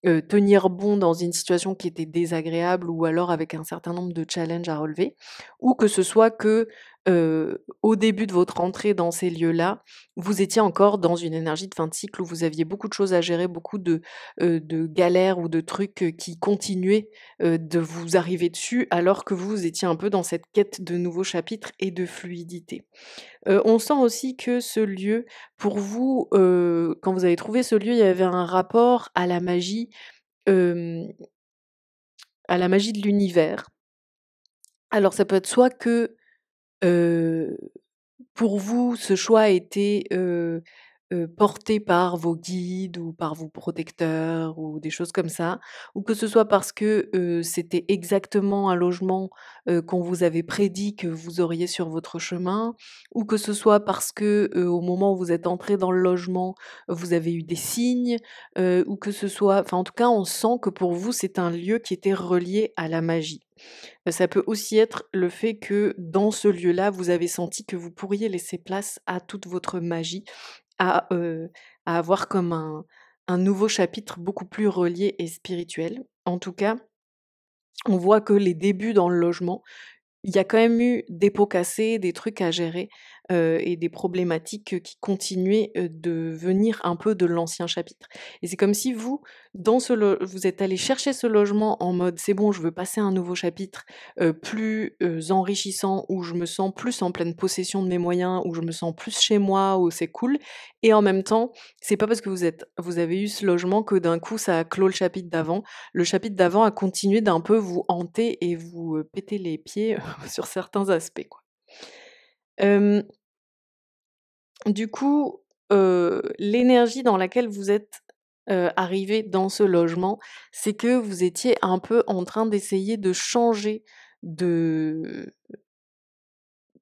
tenir bon dans une situation qui était désagréable ou alors avec un certain nombre de challenges à relever, ou que ce soit que, au début de votre entrée dans ces lieux-là, vous étiez encore dans une énergie de fin de cycle où vous aviez beaucoup de choses à gérer, beaucoup de galères ou de trucs, qui continuaient, de vous arriver dessus, alors que vous étiez un peu dans cette quête de nouveaux chapitres et de fluidité. On sent aussi que ce lieu, pour vous, quand vous avez trouvé ce lieu, il y avait un rapport hem, à la magie de l'univers. Alors ça peut être soit que, heu pour vous, ce choix a été, porté par vos guides ou par vos protecteurs ou des choses comme ça, ou que ce soit parce que, c'était exactement un logement, qu'on vous avait prédit que vous auriez sur votre chemin, ou que ce soit parce que, au moment où vous êtes entrés dans le logement, vous avez eu des signes, ou que ce soit enfin, en tout cas, on sent que pour vous, c'est un lieu qui était relié à la magie. Ça peut aussi être le fait que dans ce lieu-là, vous avez senti que vous pourriez laisser place à toute votre magie, à, à avoir comme un nouveau chapitre beaucoup plus relié et spirituel. En tout cas, on voit que les débuts dans le logement il y a quand même eu des pots cassés, des trucs à gérer, et des problématiques, qui continuaient, de venir un peu de l'ancien chapitre et c'est comme si vous, dans ce lo vous êtes allés chercher ce logement en mode: «C'est bon, je veux passer à un nouveau chapitre, plus, enrichissant, où je me sens plus en pleine possession de mes moyens, où je me sens plus chez moi, où c'est cool» et en même temps, c'est pas parce que vous avez eu ce logement que d'un coup ça a clos le chapitre d'avant. Le chapitre d'avant a continué d'un peu vous hanter et vous, péter les pieds sur certains aspects, quoi. Hem, du coup, l'énergie dans laquelle vous êtes, arrivés dans ce logement, c'est que vous étiez un peu en train d'essayer de changer de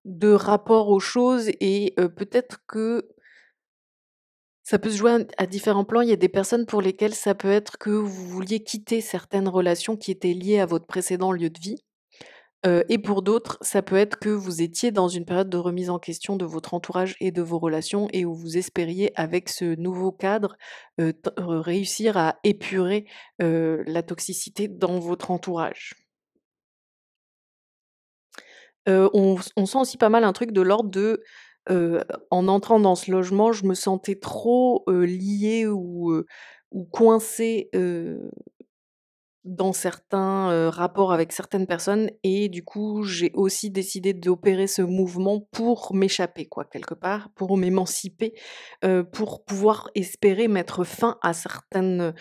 rapport aux choses et peut-être que ça peut se jouer à différents plans. Il y a des personnes pour lesquelles ça peut être que vous vouliez quitter certaines relations qui étaient liées à votre précédent lieu de vie. Et pour d'autres, ça peut être que vous étiez dans une période de remise en question de votre entourage et de vos relations et où vous espériez avec ce nouveau cadre, réussir à épurer, la toxicité dans votre entourage. On sent aussi pas mal un truc de l'ordre de, en entrant dans ce logement, je me sentais trop, liée ou coincée, dans certains, rapports avec certaines personnes et du coup, j'ai aussi décidé d'opérer ce mouvement pour m'échapper quoi, quelque part, pour m'émanciper, pour pouvoir espérer mettre fin à certaines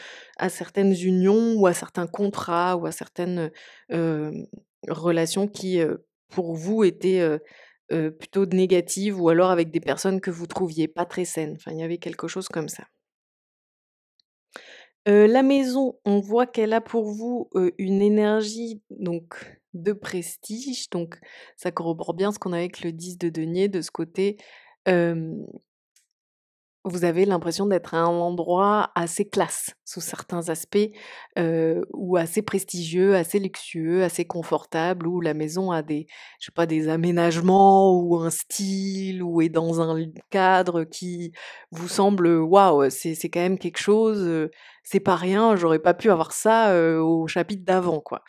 unions ou à certains contrats ou à certaines, relations qui, pour vous étaient, plutôt négatives ou alors avec des personnes que vous trouviez pas très saines. Enfin, il y avait quelque chose comme ça. La maison, on voit qu'elle a pour vous, une énergie donc de prestige, donc ça corrobore bien ce qu'on a avec le 10 de denier de ce côté, hem vous avez l'impression d'être à un endroit assez classe sous certains aspects, ou assez prestigieux, assez luxueux, assez confortable, où la maison a des je sais pas, des aménagements ou un style ou est dans un cadre qui vous semble, waouh, c'est quand même quelque chose, c'est pas rien, j'aurais pas pu avoir ça, au chapitre d'avant, quoi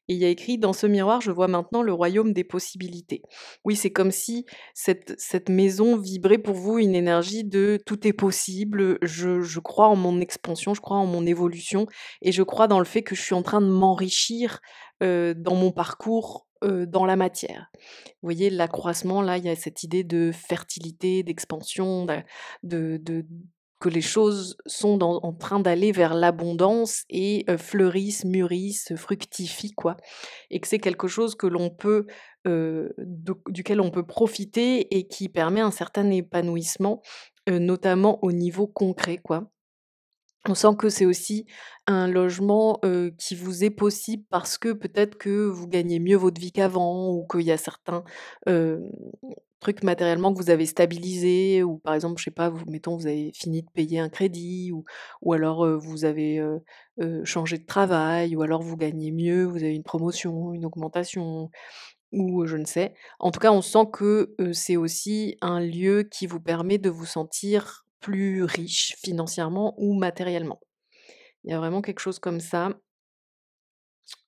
et il y a écrit: «Dans ce miroir, je vois maintenant le royaume des possibilités». Oui, c'est comme si cette maison vibrait pour vous une énergie de tout est possible, je crois en mon expansion, je crois en mon évolution et je crois dans le fait que je suis en train de m'enrichir, dans mon parcours, dans la matière. Vous voyez l'accroissement là, il y a cette idée de fertilité, d'expansion, de que les choses sont en train d'aller vers l'abondance et fleurissent, mûrissent, fructifient, quoi. Et que c'est quelque chose que l'on peut, duquel on peut profiter et qui permet un certain épanouissement, notamment au niveau concret, quoi. On sent que c'est aussi un logement, qui vous est possible parce que peut-être que vous gagnez mieux votre vie qu'avant ou qu'il y a certains, hem, trucs matériellement que vous avez stabilisés ou par exemple, je sais pas, vous avez fini de payer un crédit ou alors, vous avez, changé de travail ou alors vous gagnez mieux, vous avez une promotion, une augmentation ou je ne sais. En tout cas, on sent que, c'est aussi un lieu qui vous permet de vous sentir plus riche financièrement ou matériellement. Il y a vraiment quelque chose comme ça.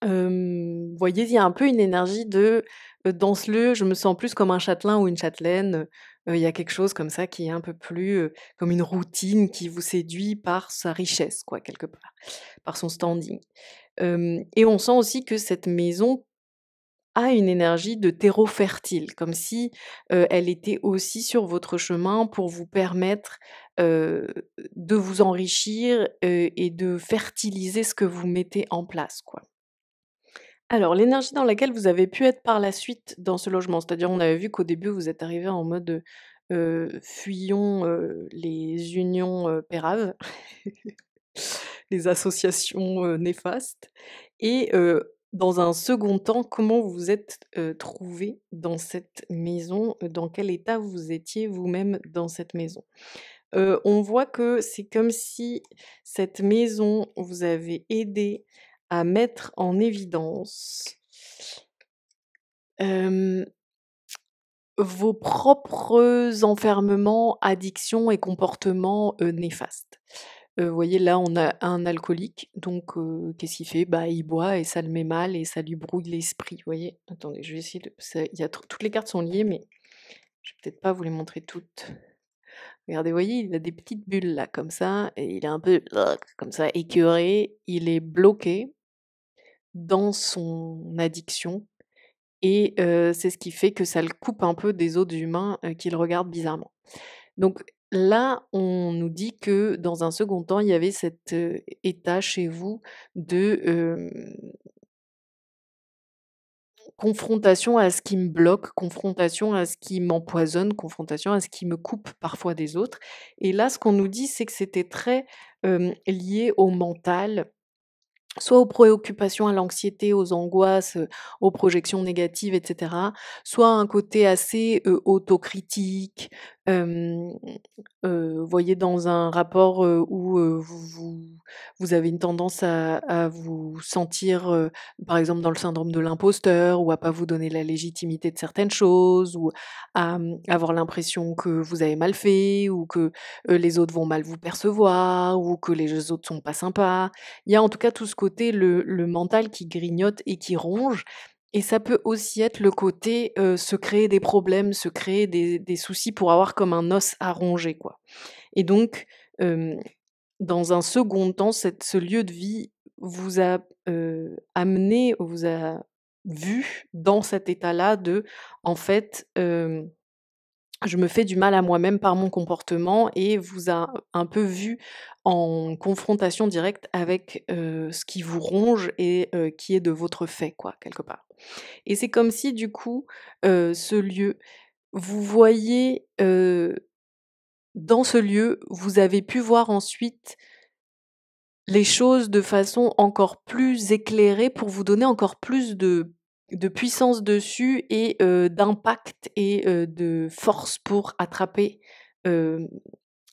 Vous voyez, il y a un peu une énergie de, dans ce lieu, je me sens plus comme un châtelain ou une châtelaine, il y a quelque chose comme ça qui est un peu plus, comme une routine qui vous séduit par sa richesse quoi, quelque part, par son standing. Et on sent aussi que cette maison a une énergie de terreau fertile, comme si, elle était aussi sur votre chemin pour vous permettre, heu, de vous enrichir, et de fertiliser ce que vous mettez en place, quoi. Alors l'énergie dans laquelle vous avez pu être par la suite dans ce logement, c'est-à-dire on avait vu qu'au début vous êtes arrivés en mode, fuyons, les unions, péraves, les associations, néfastes et dans un second temps, comment vous vous êtes, trouvés dans cette maison? Dans quel état vous étiez vous-même dans cette maison? On voit que c'est comme si cette maison vous avait aidé à mettre en évidence, hem, vos propres enfermements, addictions et comportements, néfastes. Vous voyez, là, on a un alcoolique, donc qu'est-ce qu'il fait? Bah, il boit et ça le met mal et ça lui brouille l'esprit, vous voyez? Attendez, je vais essayer de ça il y a toutes les cartes sont liées, mais je vais peut-être pas vous les montrer toutes. Regardez, vous voyez, il a des petites bulles là, comme ça et il est un peu comme ça écœuré, il est bloqué dans son addiction et c'est ce qui fait que ça le coupe un peu des autres humains, qui le regardent bizarrement. Donc là, on nous dit que dans un second temps, il y avait cet, état chez vous de, confrontation à ce qui me bloque, confrontation à ce qui m'empoisonne, confrontation à ce qui me coupe parfois des autres et là, ce qu'on nous dit, c'est que c'était très, lié au mental. Soit aux préoccupations, à l'anxiété, aux angoisses, aux projections négatives et cetera. Soit un côté assez, autocritique, hem, vous voyez dans un rapport, où, vous avez une tendance à vous sentir, par exemple dans le syndrome de l'imposteur ou à pas vous donner la légitimité de certaines choses ou à, avoir l'impression que vous avez mal fait ou que, les autres vont mal vous percevoir ou que les autres sont pas sympas. Il y a en tout cas tout ce côté, le mental qui grignote et qui ronge et ça peut aussi être le côté, se créer des problèmes, se créer des soucis pour avoir comme un os à ronger, quoi et donc, hem, dans un second temps, ce lieu de vie vous a, amené, vous a vu dans cet état-là de, en fait, je me fais du mal à moi-même par mon comportement et vous a un peu vu en confrontation directe avec, ce qui vous ronge et qui est de votre fait quoi, quelque part. Et c'est comme si du coup, ce lieu, vous voyez, dans ce lieu, vous avez pu voir ensuite les choses de façon encore plus éclairée pour vous donner encore plus de puissance dessus et d'impact et de force pour attraper, hem,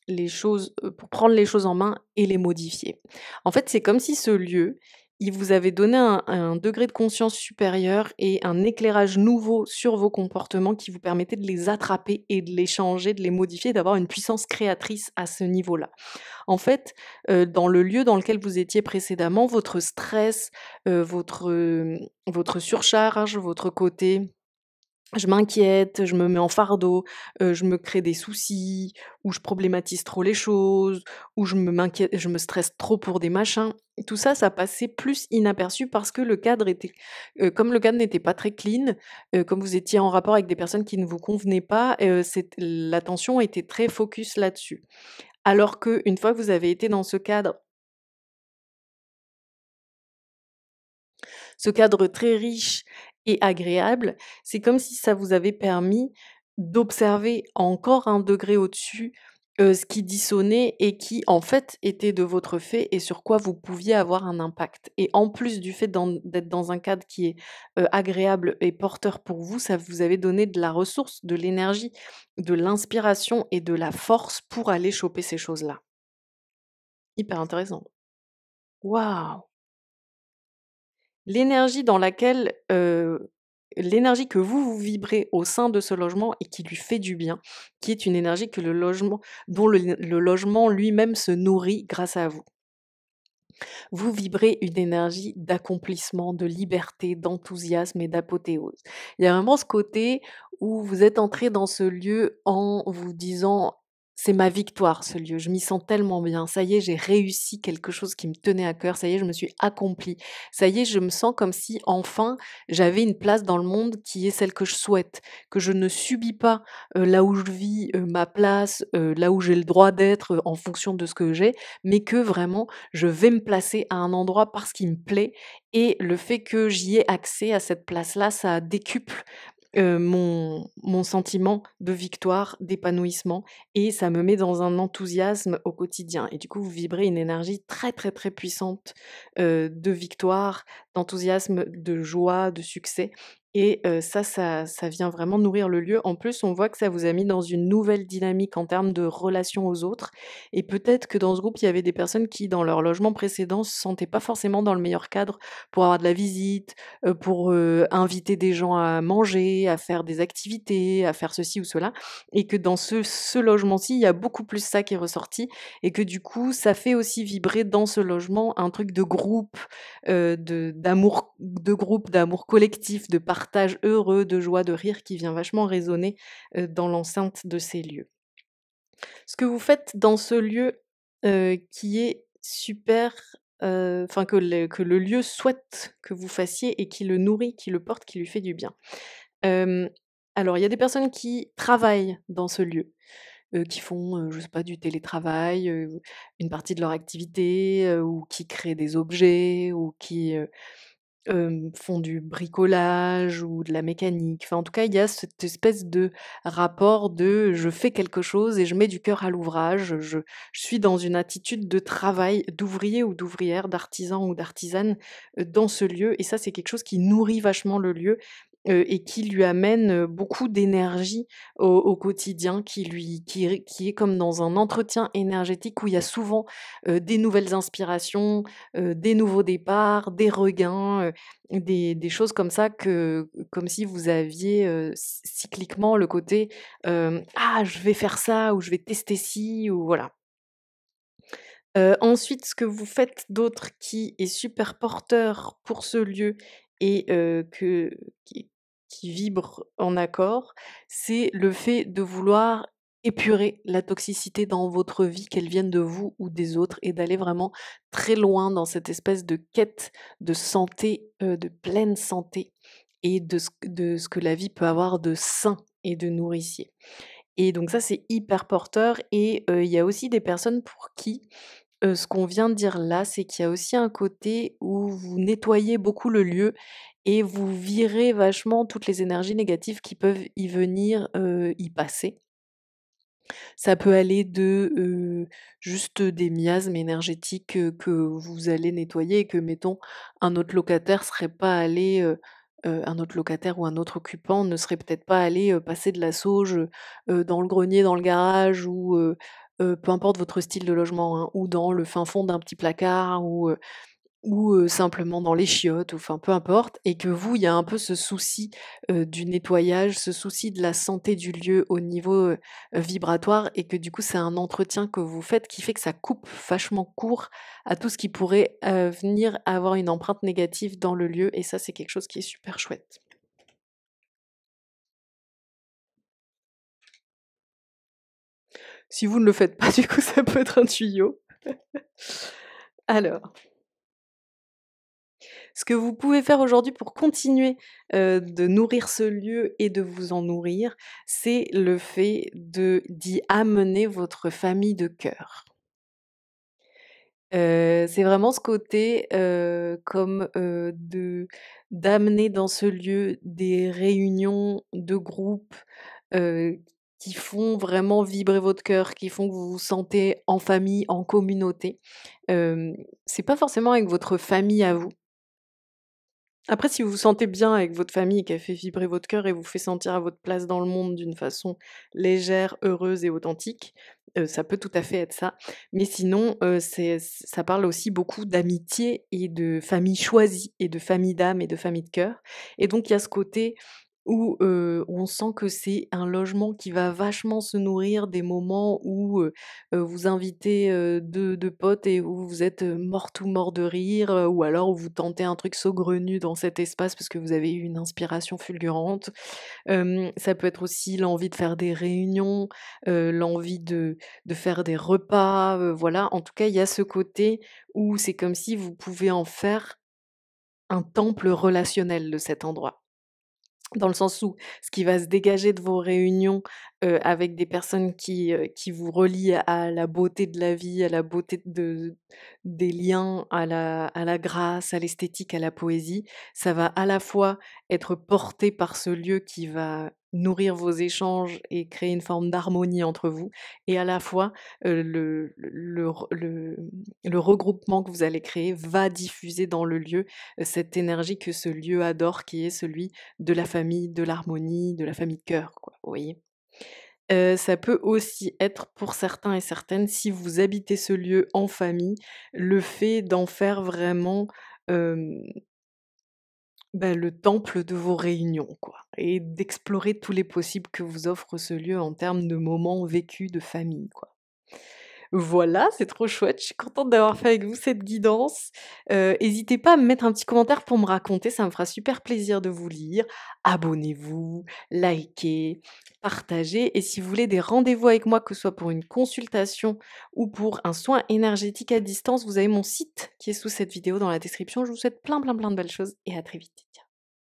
les choses, pour prendre les choses en main et les modifier. En fait, c'est comme si ce lieu, il vous avait donné un degré de conscience supérieur et un éclairage nouveau sur vos comportements qui vous permettait de les attraper et de les changer, de les modifier, d'avoir une puissance créatrice à ce niveau-là. En fait, dans le lieu dans lequel vous étiez précédemment, votre stress, votre surcharge, votre côté: «Je m'inquiète, je me mets en fardeau, je me crée des soucis» ou «Je problématise trop les choses» ou «Je me stresse trop pour des machins». Tout ça, ça passait plus inaperçu parce que le cadre était comme le cadre n'était pas très clean, comme vous étiez en rapport avec des personnes qui ne vous convenaient pas, l'attention était très focus là-dessus. Alors qu'une fois que vous avez été dans ce cadre très riche et agréable, c'est comme si ça vous avait permis d'observer encore un degré au-dessus, ce qui dissonnait et qui, en fait, était de votre fait et sur quoi vous pouviez avoir un impact. Et en plus du fait d'être dans un cadre qui est, agréable et porteur pour vous, ça vous avait donné de la ressource, de l'énergie, de l'inspiration et de la force pour aller choper ces choses-là. Hyper intéressant. Waouh! L'énergie dans laquelle, l'énergie que vous vibrez au sein de ce logement et qui lui fait du bien, qui est une énergie que le logement dont le logement lui-même se nourrit grâce à vous. Vous vibrez une énergie d'accomplissement, de liberté, d'enthousiasme et d'apothéose. Il y a vraiment ce côté où vous êtes entré dans ce lieu en vous disant: «C'est ma victoire ce lieu, je m'y sens tellement bien. Ça y est, j'ai réussi quelque chose qui me tenait à cœur. Ça y est, je me suis accomplie. Ça y est, je me sens comme si enfin j'avais une place dans le monde qui est celle que je souhaite, que je ne subis pas, là où je vis, ma place, là où j'ai le droit d'être, en fonction de ce que j'ai, mais que vraiment je vais me placer à un endroit parce qu'il me plaît et le fait que j'y ai accès à cette place-là, ça décuple, mon sentiment de victoire, d'épanouissement et ça me met dans un enthousiasme au quotidien et du coup, vous vibrez une énergie très, très, très puissante, de victoire, d'enthousiasme, de joie, de succès et ça vient vraiment nourrir le lieu. En plus, on voit que ça vous a mis dans une nouvelle dynamique en termes de relation aux autres et peut-être que dans ce groupe, il y avait des personnes qui, dans leur logement précédent, se sentaient pas forcément dans le meilleur cadre pour avoir de la visite, pour, inviter des gens à manger, à faire des activités, à faire ceci ou cela et que dans ce logement-ci, il y a beaucoup plus ça qui est ressorti et que du coup, ça fait aussi vibrer dans ce logement un truc de groupe, d'amour de groupe, d'amour collectif, de partage heureux, de joie, de rire qui vient vachement résonner, dans l'enceinte de ces lieux. Ce que vous faites dans ce lieu, qui est super, enfin que le lieu souhaite que vous fassiez et qui le nourrit, qui le porte, qui lui fait du bien. Hem, alors il y a des personnes qui travaillent dans ce lieu, qui font, je sais pas, du télétravail, une partie de leur activité, ou qui créent des objets ou qui, font du bricolage ou de la mécanique. Enfin, en tout cas, il y a cette espèce de rapport de je fais quelque chose et je mets du cœur à l'ouvrage. Je suis dans une attitude de travail, d'ouvrier ou d'ouvrière, d'artisan ou d'artisane, dans ce lieu et ça, c'est quelque chose qui nourrit vachement le lieu, et qui lui amène, beaucoup d'énergie au quotidien, qui est comme dans un entretien énergétique où il y a souvent, des nouvelles inspirations, des nouveaux départs, des regains, des choses comme ça comme si vous aviez, cycliquement le côté, «Ah je vais faire ça» ou «Je vais tester ci» ou voilà. Ensuite, ce que vous faites d'autre qui est super porteur pour ce lieu et qui qui vibre en accord, c'est le fait de vouloir épurer la toxicité dans votre vie, qu'elle vienne de vous ou des autres et d'aller vraiment très loin dans cette espèce de quête de santé, de pleine santé et de ce que la vie peut avoir de sain et de nourricier. Et donc ça, c'est hyper porteur et il y a aussi des personnes pour qui ce qu'on vient de dire là, c'est qu'il y a aussi un côté où vous nettoyez beaucoup le lieu et vous virez vachement toutes les énergies négatives qui peuvent y venir, y passer. Ça peut aller de, juste des miasmes énergétiques, que vous allez nettoyer et que mettons un autre locataire ou un autre occupant ne serait peut-être pas allé, passer de la sauge, dans le grenier, dans le garage ou, peu importe votre style de logement, hein, ou dans le fin fond d'un petit placard ou simplement dans les chiottes ou enfin peu importe et que vous, il y a un peu ce souci, du nettoyage, ce souci de la santé du lieu au niveau, vibratoire et que du coup, c'est un entretien que vous faites qui fait que ça coupe vachement court à tout ce qui pourrait, venir avoir une empreinte négative dans le lieu et ça, c'est quelque chose qui est super chouette. Si vous ne le faites pas, du coup, ça peut être un tuyau. Alors Ce que vous pouvez faire aujourd'hui pour continuer, de nourrir ce lieu et de vous en nourrir, c'est le fait d'y amener votre famille de cœur. C'est vraiment ce côté, comme, d'amener dans ce lieu des réunions de groupe, heu, qui font vraiment vibrer votre cœur, qui font que vous vous sentez en famille, en communauté. Hem, c'est pas forcément avec votre famille à vous. Après, si vous vous sentez bien avec votre famille et qu'elle fait vibrer votre cœur et vous fait sentir à votre place dans le monde d'une façon légère, heureuse et authentique, ça peut tout à fait être ça. Mais sinon, ça parle aussi beaucoup d'amitié et de famille choisie et de famille d'âme et de famille de cœur. Et donc il y a ce côté où, on sent que c'est un logement qui va vachement se nourrir des moments où, vous invitez, 2 potes et où vous êtes, morts tout morts de rire, ou alors où vous tentez un truc saugrenu dans cet espace parce que vous avez eu une inspiration fulgurante. Ça peut être aussi l'envie de faire des réunions, l'envie de faire des repas, voilà. En tout cas, il y a ce côté où c'est comme si vous pouvez en faire un temple relationnel de cet endroit. Dans le sens où ce qui va se dégager de vos réunions, avec des personnes qui vous relient à la beauté de la vie, à la beauté des liens, à la grâce, à l'esthétique, à la poésie, ça va à la fois être porté par ce lieu qui va nourrir vos échanges et créer une forme d'harmonie entre vous et à la fois, le regroupement que vous allez créer va diffuser dans le lieu, cette énergie que ce lieu adore qui est celui de la famille, de l'harmonie, de la famille de cœur, quoi, vous voyez? Ça peut aussi être pour certains et certaines, si vous habitez ce lieu en famille, le fait d'en faire vraiment, hem, le temple de vos réunions, quoi et d'explorer tous les possibles que vous offre ce lieu en termes de moments vécus de famille, quoi. Voilà, c'est trop chouette, je suis contente d'avoir fait avec vous cette guidance. Hésitez pas à me mettre un petit commentaire pour me raconter, ça me fera super plaisir de vous lire. Abonnez-vous, likez, partagez et si vous voulez des rendez-vous avec moi, que ce soit pour une consultation ou pour un soin énergétique à distance, vous avez mon site qui est sous cette vidéo dans la description. Je vous souhaite plein, plein, plein de belles choses et à très vite.